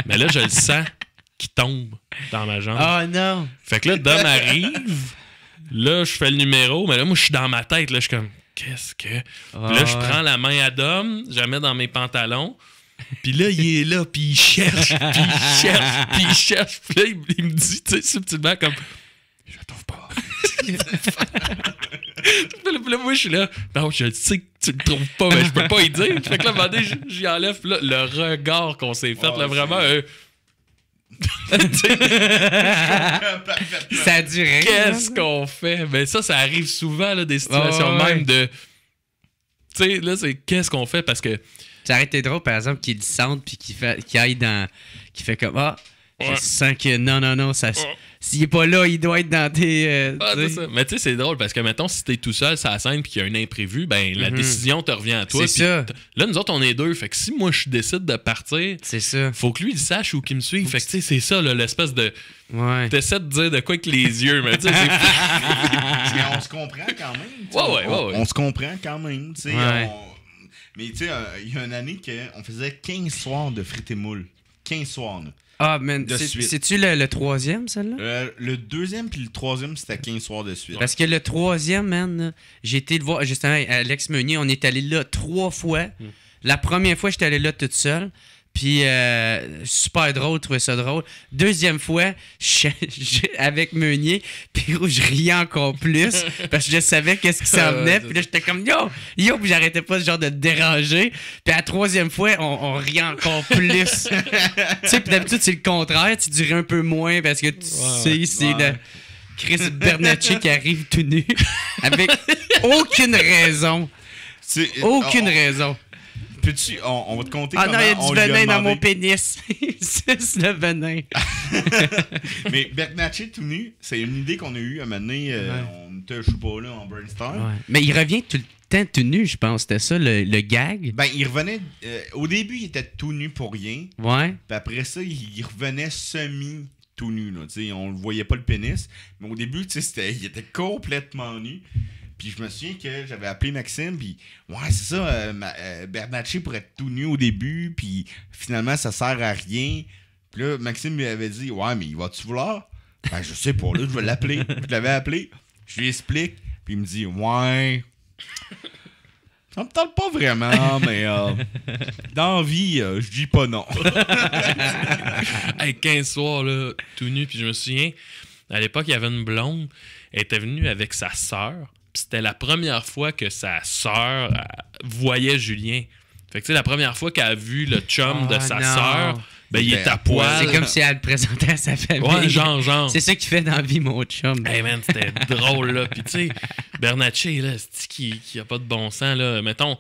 Mais là, je le sens qui tombe dans ma jambe. Oh non! Fait que là, Dom arrive, là, je fais le numéro, mais là, moi, je suis dans ma tête, là, je suis comme, qu'est-ce que... Puis là, je prends la main à Dom, je la mets dans mes pantalons, puis là, il est là, puis il cherche, puis il cherche, puis il cherche, puis là, il me dit, tu sais, subtilement, comme, je le trouve pas. Puis là, moi, je suis là. Non, je sais que tu le trouves pas, mais je peux pas y dire. Fait que là, à un moment donné, j'y enlève. Puis là, le regard qu'on s'est fait, là, vraiment. Ça a duré. Qu'est-ce qu'on fait? Ben, ça arrive souvent, là, des situations même de. Tu sais, là, c'est qu'est-ce qu'on fait parce que. Ça aurait été drôle, par exemple, qu'il descende puis qu'il aille dans. Qu'il fait comme je sens que non, ça. S'il est pas là, il doit être dans tes. C'est ça. Mais tu sais, c'est drôle parce que, mettons, si t'es tout seul sur la scène puis qu'il y a un imprévu, ben la décision te revient à toi. C'est ça. Là, nous autres, on est deux. Fait que si moi, je décide de partir, c'est ça. Faut que lui, il sache où qu'il me suive. Fait que, tu sais, c'est ça, là, l'espèce de. Ouais. T'essaies de dire de quoi avec les yeux, mais tu sais, Mais on se comprend quand même. Ouais. On se comprend quand même. Tu sais, ouais. Mais tu sais, il y a une année qu'on faisait 15 soirs de frites et moules. 15 soirs, là. Ah, man, c'est-tu le troisième, celle-là? Le deuxième puis le troisième, c'était 15 soirs de suite. Parce que le troisième, man, j'ai été le voir, justement, Alex Meunier, on est allé là 3 fois. La première fois, j'étais allé là toute seule. Puis, super drôle, trouvais ça drôle. Deuxième fois, avec Meunier, puis je riais encore plus parce que je savais qu'est-ce qui s'en venait. Puis là, j'étais comme yo, puis j'arrêtais pas ce genre de déranger. Puis à la troisième fois, on riait encore plus. Tu sais, puis d'habitude, c'est le contraire. Tu dirais un peu moins parce que tu sais, c'est le Chris Bernacchi qui arrive tout nu avec aucune raison. Aucune raison. On va te compter comment il y a du venin dans mon pénis. C'est le venin. Mais Bernacchi tout nu, c'est une idée qu'on a eue à un moment donné. On était, je sais pas, là, en brainstorm. Ouais. Mais il revient tout le temps tout nu, je pense. C'était ça, le gag. Ben, il revenait... au début, il était tout nu pour rien. Ouais. Puis après ça, il revenait semi tout nu. Là, on le voyait pas le pénis. Mais au début, il était complètement nu. Puis je me souviens que j'avais appelé Maxime, puis ouais, c'est ça, Bernacchi pourrait être tout nu au début, puis finalement, ça sert à rien. Puis là, Maxime lui avait dit, ouais, mais il va-tu vouloir? Ben, je sais pas, là, je vais l'appeler. Je l'avais appelé, je lui explique, puis il me dit, ouais, ça me tente pas vraiment, mais dans la vie, je dis pas non. Hey, 15 soirs, là, tout nu, puis je me souviens, à l'époque, il y avait une blonde, elle était venue avec sa sœur. C'était la première fois que sa sœur voyait Julien. Fait que tu sais, la première fois qu'elle a vu le chum de sa sœur, ben il est à poil. C'est comme si elle le présentait à sa famille. Ouais, genre. C'est ça qu'il fait dans la vie, mon chum. Hey man, c'était drôle, là. Puis tu sais, Bernacchi, là, c'est qui a pas de bon sens, là. Mettons,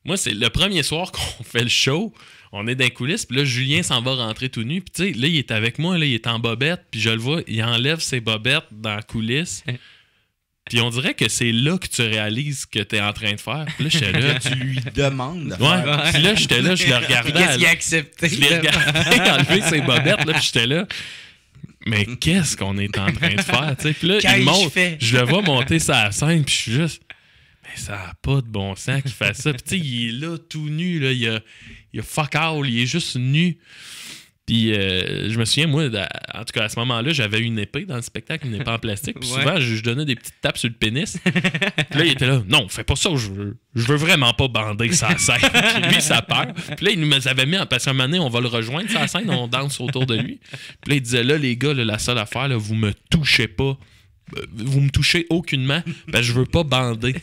moi, c'est le premier soir qu'on fait le show, on est dans les coulisses, puis là, Julien s'en va rentrer tout nu. Puis tu sais, là, il est avec moi, là, il est en bobette, puis je le vois, il enlève ses bobettes dans la coulisse. Puis on dirait que c'est là que tu réalises ce que t'es en train de faire. Puis là, j'étais là. Tu lui demandes de faire. Ouais. Puis là, j'étais là, je le regardais. Qu'est-ce qu'il a accepté? Je l'ai regardé enlever ses bobettes, là, puis j'étais là. Mais qu'est-ce qu'on est en train de faire, tu sais? Puis là, il monte. Je le vois monter sa scène, puis je suis juste. Mais ça n'a pas de bon sens qu'il fasse ça. Puis tu sais, il est là, tout nu, là. Il a fuck all, il est juste nu. Puis je me souviens, moi, en tout cas, à ce moment-là, j'avais une épée dans le spectacle, une épée en plastique. Puis souvent, je donnais des petites tapes sur le pénis. Puis là, il était là, non, fais pas ça, je veux vraiment pas bander sa scène. Puis lui, ça peur. Puis là, il nous avait mis, parce qu'à un moment donné, on va le rejoindre, sa scène, on danse autour de lui. Puis là, il disait, là, les gars, là, la seule affaire, là, vous me touchez pas. Vous me touchez aucunement, parce que je veux pas bander.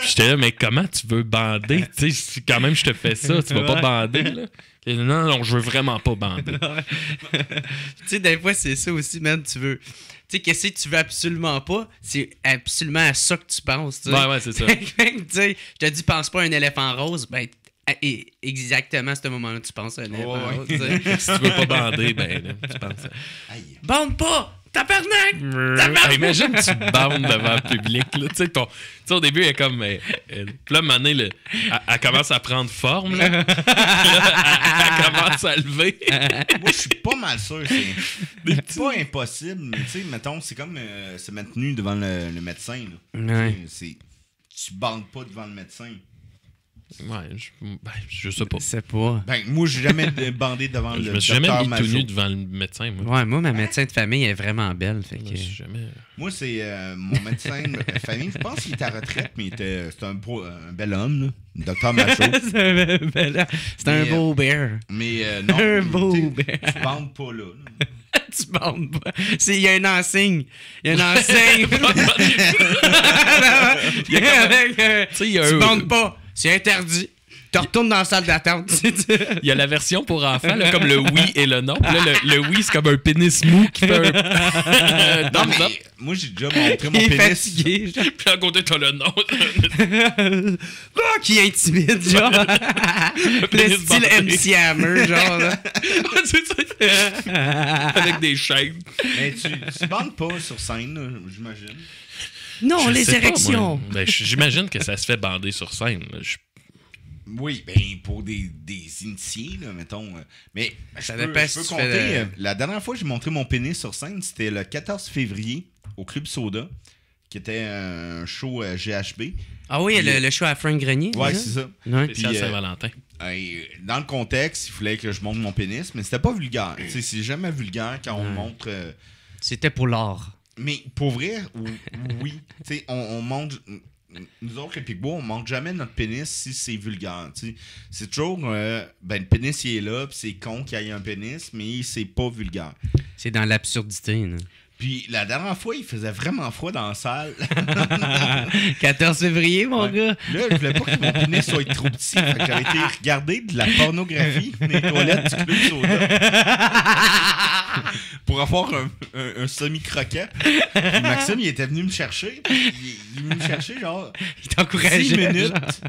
J'étais là, mais comment tu veux bander? Tu sais, si quand même je te fais ça, tu vas pas bander, là? Et non, je veux vraiment pas bander. Tu sais, des fois, c'est ça aussi, man. Tu veux. Tu sais, qu'est-ce que tu veux absolument pas? C'est absolument à ça que tu penses. Tu sais. Ouais, c'est ça. Tu sais, je te dis, pense pas à un éléphant rose. Ben, exactement à ce moment-là, tu penses à un éléphant rose. Tu sais. Si tu veux pas bander, ben, là, tu penses à... Bande pas! Tabarnak! Imagine que tu bandes devant le public. Là. Tu sais, au début, elle est comme. Puis là, à un moment donné, elle commence à prendre forme. Là. Elle commence à lever. Moi, je suis pas mal sûr. C'est pas impossible, mais tu sais, mettons, c'est comme se maintenu devant le médecin. Là. Ouais. Tu bandes pas devant le médecin. Ouais, je sais pas. C'est pas. Ben, moi, j'ai jamais bandé devant le Je me suis docteur jamais mis Macho. tout nu devant le médecin, moi. Ouais, moi, ma médecin de famille est vraiment belle. Fait que... Moi, c'est mon médecin de famille. Je pense qu'il était à retraite, mais c'était un bel homme, là. Le docteur Macho. C'est un beau bear. Mais non, Un beau bear. tu bandes pas là. Tu bandes pas. Il y a une enseigne. Il y a une enseigne. Tu bandes pas. C'est interdit. Tu retournes dans la salle d'attente. Il y a la version pour enfants, là, comme le oui et le non. Puis là, le oui, c'est comme un pénis mou qui fait un Non, mais moi, j'ai déjà montré mon Il est pénis. fatigué. Genre. Puis à côté, t'as le non. Qui est intimide, genre. Le style MC Hammer, genre. Là. C'est ça. Avec des chaînes. Mais tu bandes pas sur scène, là, j'imagine. Non, Je les sais pas, érections. moi. Ben, j'imagine que ça se fait bander sur scène. Là. Oui, ben pour des initiés, là, mettons. Mais Ça je dépend peux si tu compter. fais La dernière fois que j'ai montré mon pénis sur scène, c'était le 14 février au Club Soda, qui était un show GHB. Ah oui, Puis, le show à Frank Grenier. Ouais, là? c'est ça. Ouais. Spécial Saint-Valentin. Dans le contexte, il fallait que je montre mon pénis, mais c'était pas vulgaire. Tu sais, c'est jamais vulgaire quand on montre. C'était pour l'art. Mais pour vrai, oui. Tu sais, on montre. Nous autres, les Picbois, on montre jamais notre pénis si c'est vulgaire. T'sais. C'est toujours, ben, le pénis, il est là, puis c'est con qu'il y ait un pénis, mais c'est pas vulgaire. C'est dans l'absurdité. Là. Puis la dernière fois, il faisait vraiment froid dans la salle. 14 février, mon gars. Là, je voulais pas que mon pénis soit trop petit. Fait que j'avais été regarder de la pornographie dans les toilettes du Club Soda. Pour avoir un semi-croquant. Puis Maxime, il était venu me chercher. Il est venu me chercher, genre, Il t'encourageait. 10 minutes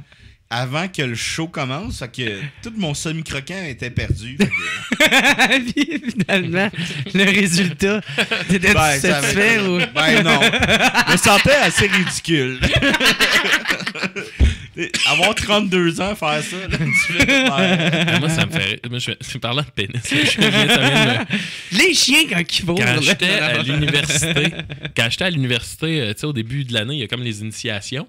avant que le show commence. Fait que tout mon semi-croquant était perdu. Puis finalement, le résultat, t'étais satisfait ou... Ben non. Je me sentais assez ridicule. Avoir 32 ans, faire ça, là, tu fais faire. Moi, ça me fait. Moi, parlant de pénis, ça Les chiens, quand ils font. Quand j'étais à l'université, tu sais, au début de l'année, il y a comme les initiations.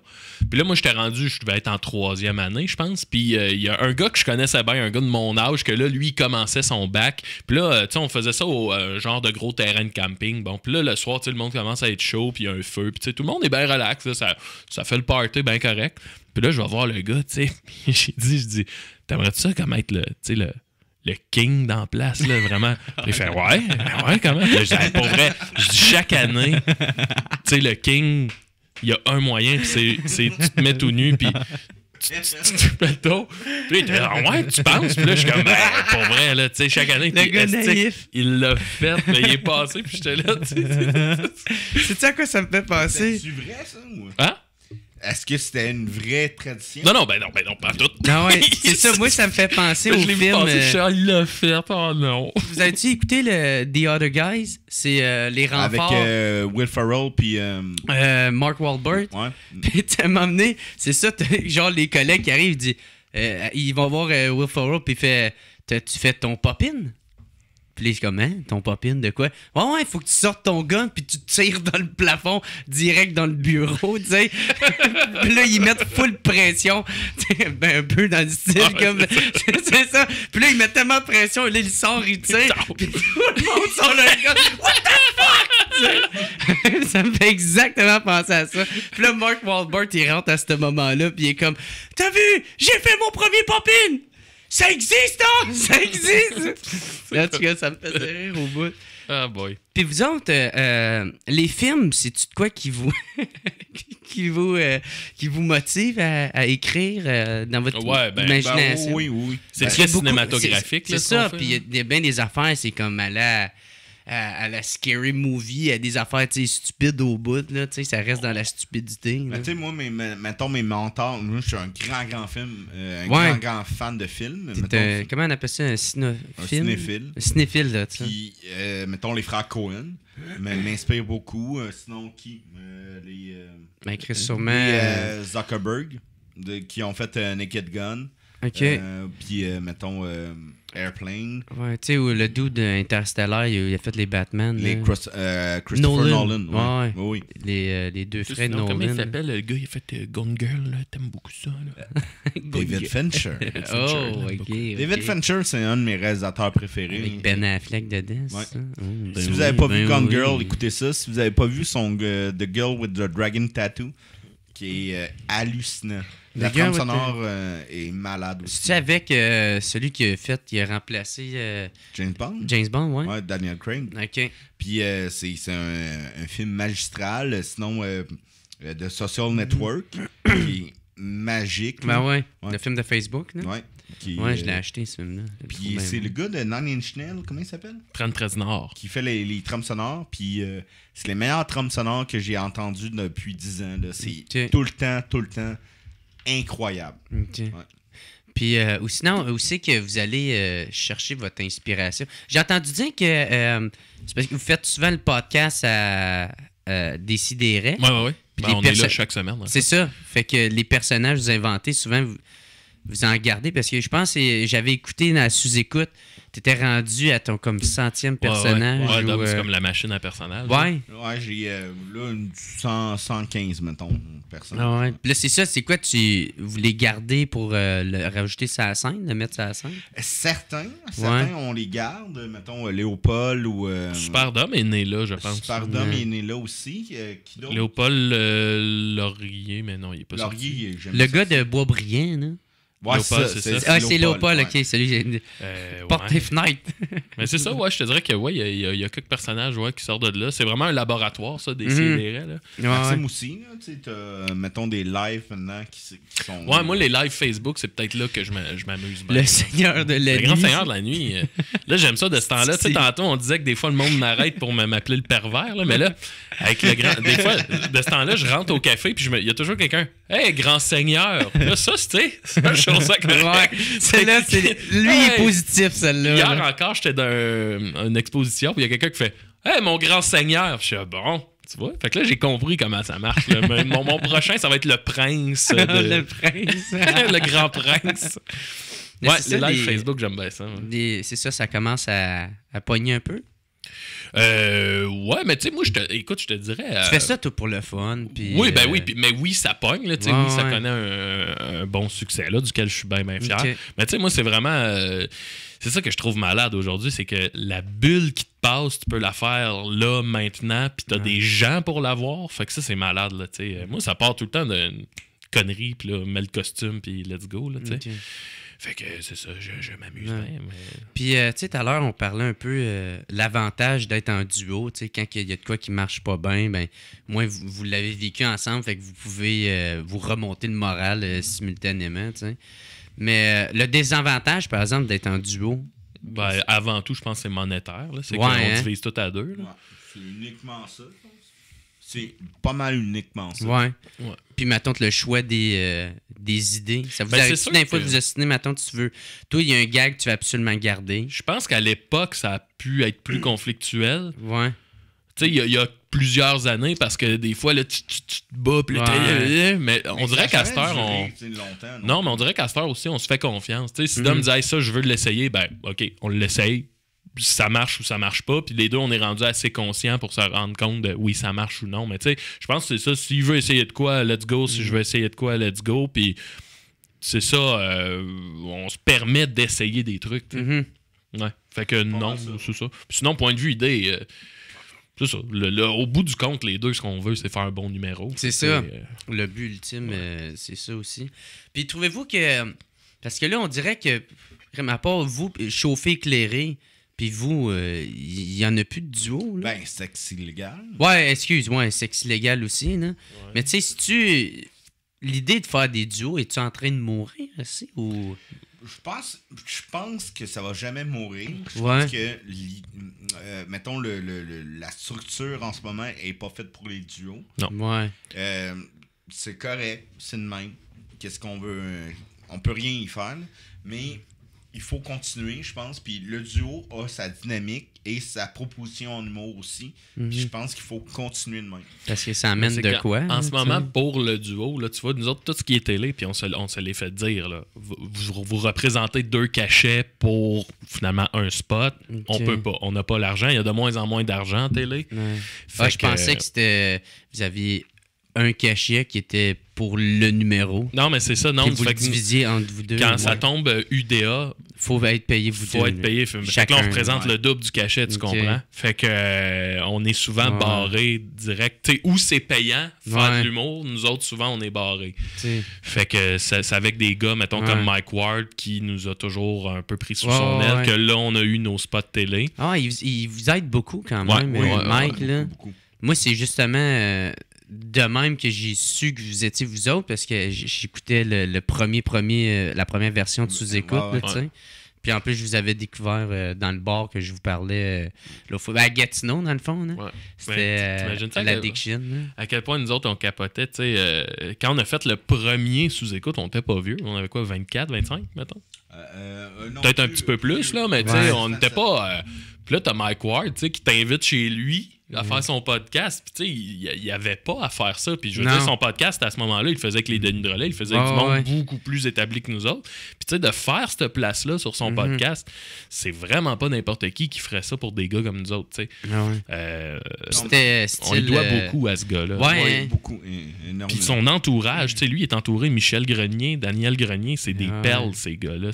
Puis là, moi, j'étais rendu, je devais être en 3e année, je pense. Puis il y a un gars que je connaissais bien, un gars de mon âge, que là, lui, il commençait son bac. Puis là, tu sais, on faisait ça au genre de gros terrain de camping. Bon, puis là, le soir, tu sais, le monde commence à être chaud, puis il y a un feu. Puis tu sais, tout le monde est bien relax, là, ça fait le party bien correct. Puis là, je vais voir le gars, tu sais. Je dis, t'aimerais-tu ça comme être le king dans la place, là, vraiment? Puis il fait, ouais, comment? Puis là, je dis, pour vrai, je dis, chaque année, tu sais, le king, il y a un moyen, puis c'est tu te mets tout nu, puis tu fais le tour. Puis il était, ouais, tu penses? Puis là, je suis comme, ben, pour vrai, là, tu sais, chaque année, le gars naïf. Il l'a fait, mais il est passé, puis j'étais là, tu sais. Sais-tu à quoi ça me fait penser? C'est vrai, ça, ou? Hein? Est-ce que c'était une vraie tradition? Non, pas tout. Non, ouais, c'est ça, moi, ça me fait penser au je l'ai vu film. passer, il l'a fait, oh non. Vous avez-tu écouté le The Other Guys? C'est les renforts. Avec Will Ferrell puis... Mark Wahlberg. Ouais. Puis tu m'as amené, c'est ça, genre les collègues qui arrivent, ils disent, ils vont voir Will Ferrell, puis il fait, tu fais ton pop-in? Puis là, je suis comme, hein, ton popine de quoi? Ouais, il faut que tu sortes ton gun puis tu tires dans le plafond direct dans le bureau, tu sais. Puis là, ils mettent full pression, ben, un peu dans le style comme... C'est ça. Puis là, ils mettent tellement de pression, là, il sort, il tire, puis tout le monde sort le gun. What the fuck? Ça me fait exactement penser à ça. Puis là, Mark Wahlberg, il rentre à ce moment-là, puis il est comme, t'as vu? J'ai fait mon premier pop-in! Ça existe, hein? Ça existe! En tout cas, ça me fait rire au bout. Ah, boy. Puis vous autres, les films, c'est-tu de quoi qui vous qui vous motive à écrire dans votre imagination? Oui. C'est très cinématographique. C'est ça, puis il y a bien des affaires, c'est comme à la scary movie, à des affaires stupides au bout, là, ça reste dans la stupidité. Mais tu sais, moi, mettons mes mentors, moi, je suis un grand film, grand fan de films. Comment on appelle ça, un cinéphile? Un cinéphile. Un cinéphile, là, tu sais. Puis, mettons, les frères Coen m'inspirent beaucoup. Sinon, qui? Chris, sûrement... Zuckerberg, qui ont fait Naked Gun. OK. Puis, mettons, Airplane. Ouais, tu sais, où le dude d'Interstellar, il a fait les Batman. Christopher Nolan. Oui. Les deux frères Nolan. Comment il s'appelle, le gars, il a fait Gone Girl, là. T'aimes beaucoup ça, là. David Fincher. OK. David Fincher, c'est un de mes réalisateurs préférés. Avec Ben Affleck dedans, ouais. ça? Si vous n'avez pas vu Gone Girl, écoutez ça. Si vous n'avez pas vu son The Girl with the Dragon Tattoo, qui est hallucinant. La trame sonore est malade aussi. C'est avec celui qui a remplacé James Bond? James Bond, ouais. Ouais, Daniel Craig. OK. Puis c'est un film magistral, sinon de Social Network, qui est magique. Ben ouais, le film de Facebook, là. Ouais. Je l'ai acheté, ce film-là. Puis c'est le gars de Nine Inch Nails, comment il s'appelle? 33 Nord. Qui fait les trames sonores, puis c'est les meilleures trames sonores que j'ai entendues depuis 10 ans. Là. C'est tout le temps incroyable. OK. Ouais. Puis ou sinon, où c'est que vous allez chercher votre inspiration? J'ai entendu dire que c'est parce que vous faites souvent le podcast à Décideret. Ouais. On est là chaque semaine. C'est ça. Fait que les personnages que vous inventez, souvent, vous en gardez. Parce que je pense que j'avais écouté dans la sous-écoute, t'étais rendu à ton comme 100e personnage. Ouais, c'est comme la machine à personnage. Ouais. Ouais, j'ai là 115, mettons, personnages. Ah ouais. Puis là, c'est ça. C'est quoi, vous les gardez pour le rajouter sur la scène, le mettre sur la scène? Certains, on les garde. Mettons, Léopold ou... Superdome est né là, je pense. Superdome est né là aussi. Qui d'autre? Léopold Laurier, mais non, il est pas Laurier, le gars de Boisbriand, là. Ouais, c'est ça. Ah, c'est Léopold, ok, celui porte tes fenêtres. Mais c'est ça, ouais, je te dirais que il y a quelques personnages qui sortent de là. C'est vraiment un laboratoire, ça, des CDR. Maxime aussi, tu sais, mettons des lives maintenant qui sont... Ouais, moi, les lives Facebook, c'est peut-être là que je m'amuse bien. Le Seigneur de la nuit. Le grand Seigneur de la nuit. Là, j'aime ça de ce temps-là. Tu sais, tantôt, on disait que des fois, le monde m'arrête pour m'appeler le pervers, là, mais là, avec le grand... Des fois, de ce temps-là, je rentre au café, puis il y a toujours quelqu'un. Hey, grand Seigneur! Là, ça, c'est je trouve ça correct. Celle-là, lui, il est positif, celle-là. Hier encore, j'étais dans une exposition, puis il y a quelqu'un qui fait Hey, mon grand Seigneur! Je suis bon, tu vois? Fait que là, j'ai compris comment ça marche. Mon prochain, ça va être le prince. Le prince. Le grand prince. Mais ouais, les lives Facebook, j'aime bien ça. C'est ça, ça commence à pogner un peu. Ouais, mais tu sais, moi, je te dirais. Tu fais ça, toi, pour le fun. Pis, oui, ben oui, mais oui, ça pogne, là. Tu sais, oui, ça connaît un bon succès, là, duquel je suis bien fier. Okay. Mais tu sais, moi, c'est vraiment. C'est ça que je trouve malade aujourd'hui, c'est que la bulle qui te passe, tu peux la faire là, maintenant, puis t'as des gens pour la voir. Fait que ça, c'est malade, là, tu sais. Moi, ça part tout le temps d'une connerie, puis là, mets le costume, puis let's go, là, tu sais. Okay. Fait que c'est ça, je m'amuse bien. Mais... Puis, tu sais, tout à l'heure, on parlait un peu l'avantage d'être en duo. Tu sais, quand il y a de quoi qui marche pas bien, ben, moi, vous l'avez vécu ensemble, fait que vous pouvez vous remonter le moral simultanément, tu sais. Mais le désavantage, par exemple, d'être en duo... Ben, avant tout, je pense que c'est monétaire. Là. C'est qu'on divise tout à deux. Là. Ouais, c'est uniquement ça, je pense. C'est pas mal uniquement ça. Ouais. Puis, mettons, le choix des idées. Ça vous arrive-tu d'un fois de vous assiner, mettons, tu veux... Toi, il y a un gag que tu veux absolument garder. Je pense qu'à l'époque, ça a pu être plus conflictuel. Ouais. Tu sais, il y a plusieurs années, parce que des fois, là, tu te bats, puis mais on dirait qu'à cette heure, Non, mais on dirait qu'à cette heure aussi, on se fait confiance. Tu sais, si Dom me dit « ça, je veux l'essayer », ben, OK, on l'essaye. ça marche ou ça marche pas. Puis les deux, on est rendu assez conscients pour se rendre compte de oui, ça marche ou non. Mais tu sais, je pense que c'est ça. S'il veut essayer de quoi, let's go. Si je veux essayer de quoi, let's go. Puis c'est ça, on se permet d'essayer des trucs. Ouais. Fait que non, c'est ça. Puis sinon, point de vue idée, c'est ça. Au bout du compte, les deux, ce qu'on veut, c'est faire un bon numéro. C'est ça. Le but ultime, c'est ça aussi. Puis trouvez-vous que... Parce que là, on dirait que, à part vous, chauffé, éclairé, puis vous, il y en a plus de duo. Là. Ben, sexe illégal. Ouais, excuse-moi, sexe illégal aussi. Là. Ouais. Mais tu sais, si tu... L'idée de faire des duos, es-tu en train de mourir aussi ou... Je pense que ça va jamais mourir. Je pense que, mettons, la structure en ce moment est pas faite pour les duos. Non. Ouais. C'est correct, c'est de même. Qu'est-ce qu'on veut... On peut rien y faire, mais il faut continuer, je pense. Puis le duo a sa dynamique et sa proposition en humour aussi. Puis je pense qu'il faut continuer de même. Parce que ça amène de quoi? En ce moment, pour le duo, là, tu vois, nous autres, tout ce qui est télé, puis on se les fait dire, là, vous représentez 2 cachets pour finalement un spot. Okay. On peut pas. On n'a pas l'argent. Il y a de moins en moins d'argent en télé. Ouais. Je pensais que c'était... Vous aviez un cachet qui était pour le numéro. Non, mais c'est ça. Non, vous le divisiez entre vous deux. Quand ça tombe UDA... Faut être payé vous deux. Faut être payé. Fait que là, on représente le double du cachet, tu comprends? Fait que on est souvent barré direct. T'sais, où c'est payant, faire de l'humour, nous autres, souvent, on est barré. Fait que c'est avec des gars, mettons, comme Mike Ward, qui nous a toujours un peu pris sous son aile, que là, on a eu nos spots télé. Ah, il vous aide beaucoup quand même, Mike. Là. Beaucoup. Moi, c'est justement... de même que j'ai su que vous étiez vous autres, parce que j'écoutais la première version de Sous-Écoute. Puis en plus, je vous avais découvert dans le bar que je vous parlais à Gatineau, dans le fond. Là. C'était l'addiction. À quel point nous autres, on capotait. Quand on a fait le premier Sous-Écoute, on n'était pas vieux. On avait quoi, 24, 25, mettons? Peut-être un petit peu plus, là, mais on n'était pas... Puis là, t'as Mike Ward qui t'invite chez lui à faire son podcast. Puis il n'y avait pas à faire ça. Puis je veux dire, son podcast, à ce moment-là, il le faisait avec les Denis Drolet. Il le faisait avec du monde beaucoup plus établi que nous autres. Puis de faire cette place-là sur son podcast, c'est vraiment pas n'importe qui ferait ça pour des gars comme nous autres. On lui doit beaucoup à ce gars-là. Ouais, beaucoup. Puis son entourage, lui, il est entouré Michel Grenier, Daniel Grenier, c'est des perles, ces gars-là.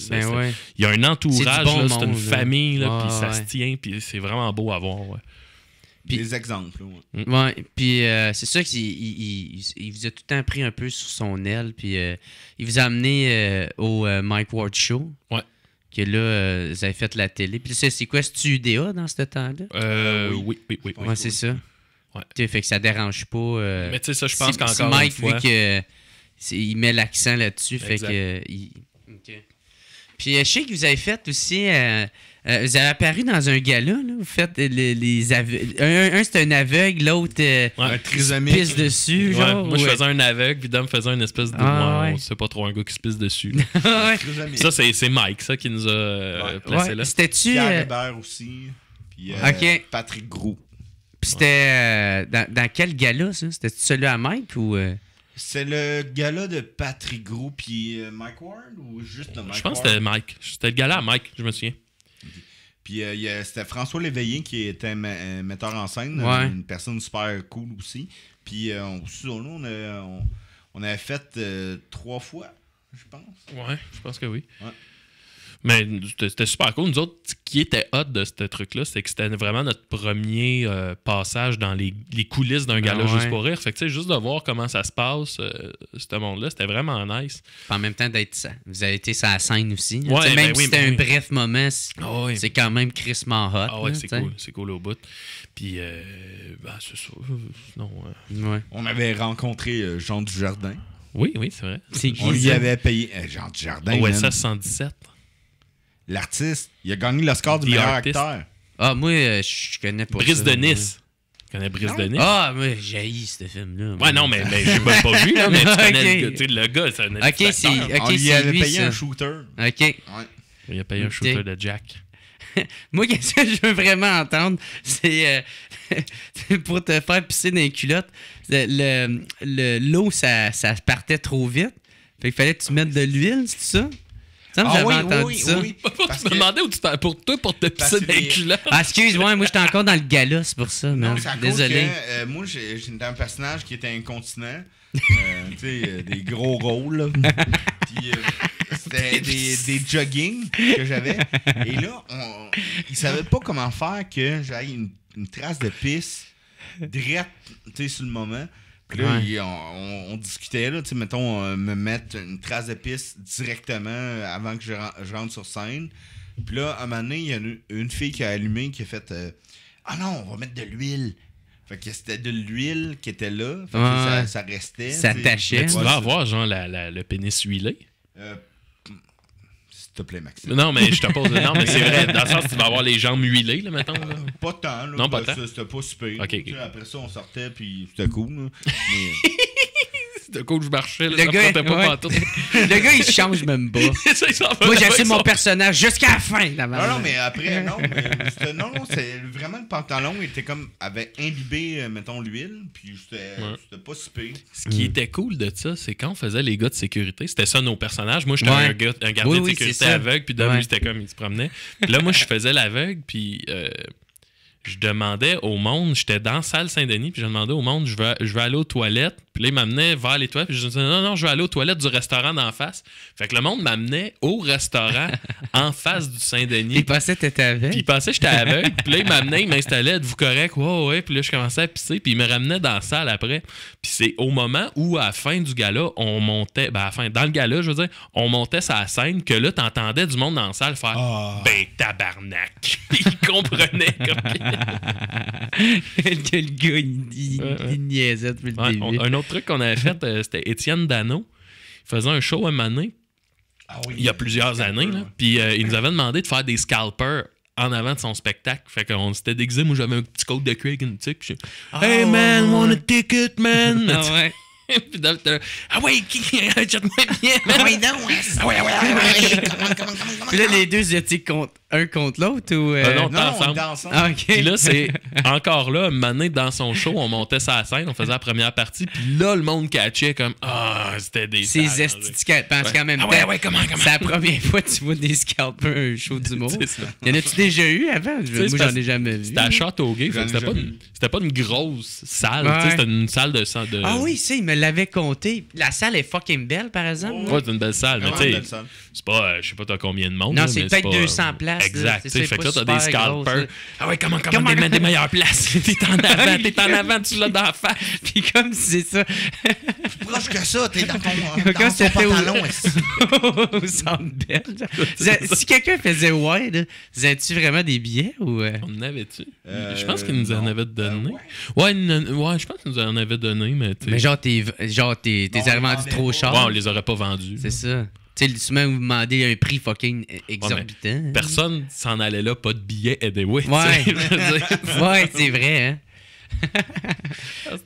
Il y a un entourage, c'est une famille, puis ça se tient, puis c'est vraiment beau à voir. Puis, des exemples. Puis c'est ça qu'il vous a tout le temps pris un peu sur son aile, puis il vous a amené au Mike Ward Show. Ouais. Que là, vous avez fait la télé. Puis c'est quoi, c'est-tu UDA dans ce temps-là? Oui. Ouais, c'est ça. Ouais. Fait que ça dérange pas. Mais tu sais, ça, je pense qu'encore Mike, une fois... vu qu'il met l'accent là-dessus, fait que... Okay. Puis je sais que vous avez fait aussi... vous avez apparu dans un gala, là. Vous faites les aveugles. Un c'est un aveugle, l'autre un trisomique. Pisse dessus, genre. Moi, je faisais un aveugle, puis Dom faisait une espèce de... on sait pas trop un gars qui se pisse dessus. Ça, c'est Mike, ça, qui nous a placé là. C'était-tu... Pierre Hébert aussi. Puis Patrick Gros. Puis c'était... dans quel gala, ça? C'était celui à Mike ou... C'est le gala de Patrick Gros puis Mike Ward ou juste de Mike Ward? Je pense que c'était Mike. C'était le gala à Mike, je me souviens. Puis c'était François Léveillé qui était metteur en scène, une personne super cool aussi. Puis on avait fait 3 fois, je pense. Ouais, je pense que oui. Ouais. Mais c'était super cool. Nous autres, ce qui était hot de ce truc-là, c'est que c'était vraiment notre premier passage dans les coulisses d'un gala juste pour rire. Fait que tu sais, juste de voir comment ça se passe, ce monde-là, c'était vraiment nice. En même temps, vous avez été sur la scène aussi. Ouais, même si c'était un bref moment, c'est quand même crissement hot. Ah ouais, c'est cool. C'est cool au bout. Puis, c'est ça. Non, On avait rencontré Jean Dujardin. Oui, c'est vrai. On lui avait payé Jean Dujardin. OSS 117. L'artiste, il a gagné le score du meilleur acteur. Ah, moi, je connais pas Brice ça. de Nice. Tu connais Brice de Nice? Ah, moi, j'ai haï ce film-là. Ouais, non, mais j'ai pas vu, là, mais tu connais le gars, c'est un acteur. On lui avait payé un shooter. OK. Ouais. Il a payé un shooter de Jack. Moi, qu'est-ce que je veux vraiment entendre, c'est pour te faire pisser dans les culottes, l'eau, ça partait trop vite. Fait qu'il fallait que tu mettes de l'huile, c'est ça? Ça me j'avais entendu ça. Oui. Tu me demandais où tu t'en pour toi pour te pisser que dans les culottes. Ah, excuse-moi, moi j'étais encore dans le gala, c'est pour ça, man. Non, c'est à cause Désolé. que moi, j'étais un personnage qui était incontinent. Tu sais, des gros rôles. Là. Puis c'était des jogging que j'avais. Et là, ils savaient pas comment faire que j'aille une trace de pisse direct, tu sais, sur le moment. Puis là, on discutait, là, tu sais, mettons, me mettre une trace de pisse directement avant que je rentre sur scène. Puis là, à un moment donné, il y a une fille qui a allumé, qui a fait ah non, on va mettre de l'huile. Fait que c'était de l'huile qui était là. Fait que ça restait. Ça tachait. Mais tu vas avoir, genre, le pénis huilé. S'il te plaît, Maxime. Non, mais je te pose. Non, mais c'est vrai. Dans le sens, tu vas avoir les jambes huilées, là, mettons. Là. Pas tant, là. Non, pas tant. C'était pas super. Okay. Après ça, on sortait, puis c'était cool. Là. Mais, De coup, je marchais, là, Le gars, pas pantoute. le gars, il change même pas. Moi, j'assume mon personnage jusqu'à la fin. non, mais après, non. Non, c'est vraiment le pantalon, il était comme, avait imbibé, mettons, l'huile, puis c'était pas super. Ce qui était cool de ça, c'est quand on faisait les gars de sécurité, c'était ça nos personnages. Moi, j'étais un gardien de sécurité aveugle, puis Dom, lui, c'était comme, il se promenait. Puis là, moi, je faisais l'aveugle, puis je demandais au monde, j'étais dans la salle Saint-Denis, puis je demandais au monde, je veux aller aux toilettes. Puis là, il m'amenait vers les toilettes, puis je disais, non, je veux aller aux toilettes du restaurant d'en face. Fait que le monde m'amenait au restaurant en face du Saint-Denis. Il pensait que t'étais aveugle. Puis il pensait que j'étais aveugle. Puis là, il m'amenait, il m'installait, êtes-vous correct? Ouais. Puis là, je commençais à pisser, puis il me ramenait dans la salle après. Puis c'est au moment où, à la fin du gala, on montait, dans le gala, je veux dire, on montait sur la scène, que là, t'entendais du monde dans la salle faire ben tabarnak. Il comprenait comme que le gars, il niaisait depuis le début. Un autre truc qu'on avait fait, c'était Étienne Dano. Il faisait un show un moment donné, il y a plusieurs années, là, puis il nous avait demandé de faire des scalpers en avant de son spectacle. Fait qu'on s'était déguisé. Moi, j'avais un petit code de Craig, une tic. Hey man, want a ticket, man? Ah ouais. Puis là, ah ouais, jette-moi bien. Ah ouais, non. Ah ouais. Puis là, les deux, vous étiez un contre l'autre ou. Non, on était ensemble. Ah, ok. Puis là, c'est encore là, un moment donné, dans son show, on montait sa scène, on faisait la première partie, puis là, le monde catchait comme c'était des. Ces esthétiques, parce qu'en même temps, comment? C'est la première fois que tu vois des scalpers un show d'humour. C'est ça. Y en a-tu déjà eu avant? Moi, j'en ai jamais vu. C'était à Châteauguay, c'était pas une grosse salle, tu sais, c'était une salle de. Ah oui, ça, il me l'avait compté. La salle est fucking belle, par exemple. Ouais, c'est une belle salle, mais tu sais, c'est pas, je sais pas, t'as combien de monde. Non, là, c'est mais peut-être pas, 200 places. Exact, tu sais, fait que là, t'as super des scalpers. grosse, Ah ouais, comment des meilleures places? T'es en avant, tu l'as dans la face. Puis comme c'est ça. Plus proche que ça, t'es dans ton pantalon. pantalon. Au Centre Bell. Si quelqu'un faisait là, vous avez-tu vraiment des billets ou. On en avait-tu? Je pense qu'il nous en avait donné. Ouais, je pense qu'il nous en avait donné, mais tu sais. Mais genre, t'es vendu trop cher. Ouais, on les aurait pas vendus. C'est ça. Tu sais, souvent, vous demandez un prix fucking exorbitant. Personne s'en allait là, pas de billets, anyway. Ouais. Ouais, c'est vrai, hein.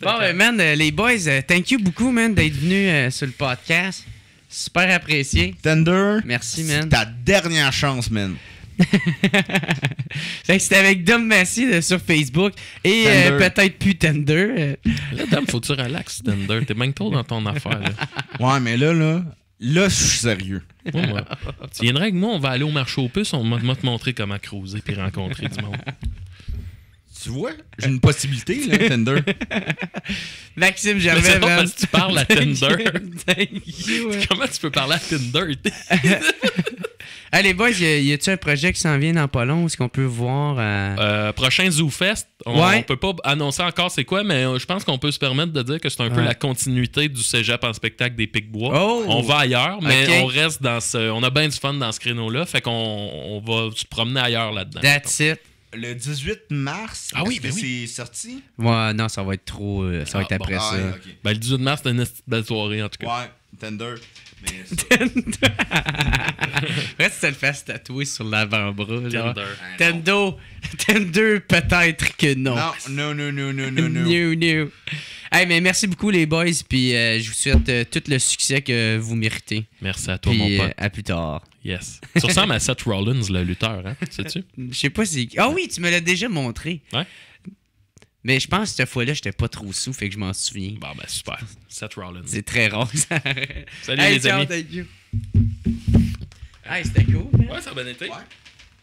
Bon, ben, man, les boys, thank you beaucoup, man, d'être venus sur le podcast. Super apprécié. Tender. Merci, man. C'est ta dernière chance, man. Fait que c'était avec Dom Massy sur Facebook et peut-être plus Tender. Là, Dom, faut que tu relaxes, Tender. T'es bien trop dans ton affaire. Là. Ouais, mais là, je suis sérieux. Ouais. Tu viendrais avec moi, on va aller au marché aux puces, on va te montrer comment cruiser puis rencontrer du monde. Tu vois, j'ai une possibilité, là, Tender. Maxime, jamais. C'est pas parce que tu parles à Tinder. Thank you. Comment tu peux parler à Tinder? Allez, boys, y a-tu un projet qui s'en vient dans pas long? Est-ce qu'on peut voir? Prochain ZooFest, on peut pas annoncer encore c'est quoi, mais je pense qu'on peut se permettre de dire que c'est un peu la continuité du cégep en spectacle des Pic-Bois. Oh! On va ailleurs, mais on reste dans ce. On a bien du fun dans ce créneau-là, fait qu'on va se promener ailleurs là-dedans. That's it. Le 18 mars, c'est sorti? Ouais, non, ça va être trop. Ça va être après ça. Okay. Ben, le 18 mars, c'est une belle soirée, en tout cas. Ouais, Tender. Mais Reste, ça le fait tatouer sur l'avant-bras. Tender. Tender, peut-être que non. Non. Hey, mais merci beaucoup, les boys. Puis je vous souhaite tout le succès que vous méritez. Merci à toi, puis, mon pote. À plus tard. Yes. Tu ressembles à Seth Rollins, le lutteur, hein? Sais-tu? Je sais pas si. Ah oui, tu me l'as déjà montré. Ouais. Mais je pense que cette fois-là, j'étais pas trop sous, fait que je m'en souviens. Bon, ben super. Seth Rollins. C'est très rare. Salut, les amis. Thank you. Hey, c'était cool. Ouais, ça a bien été. Ouais.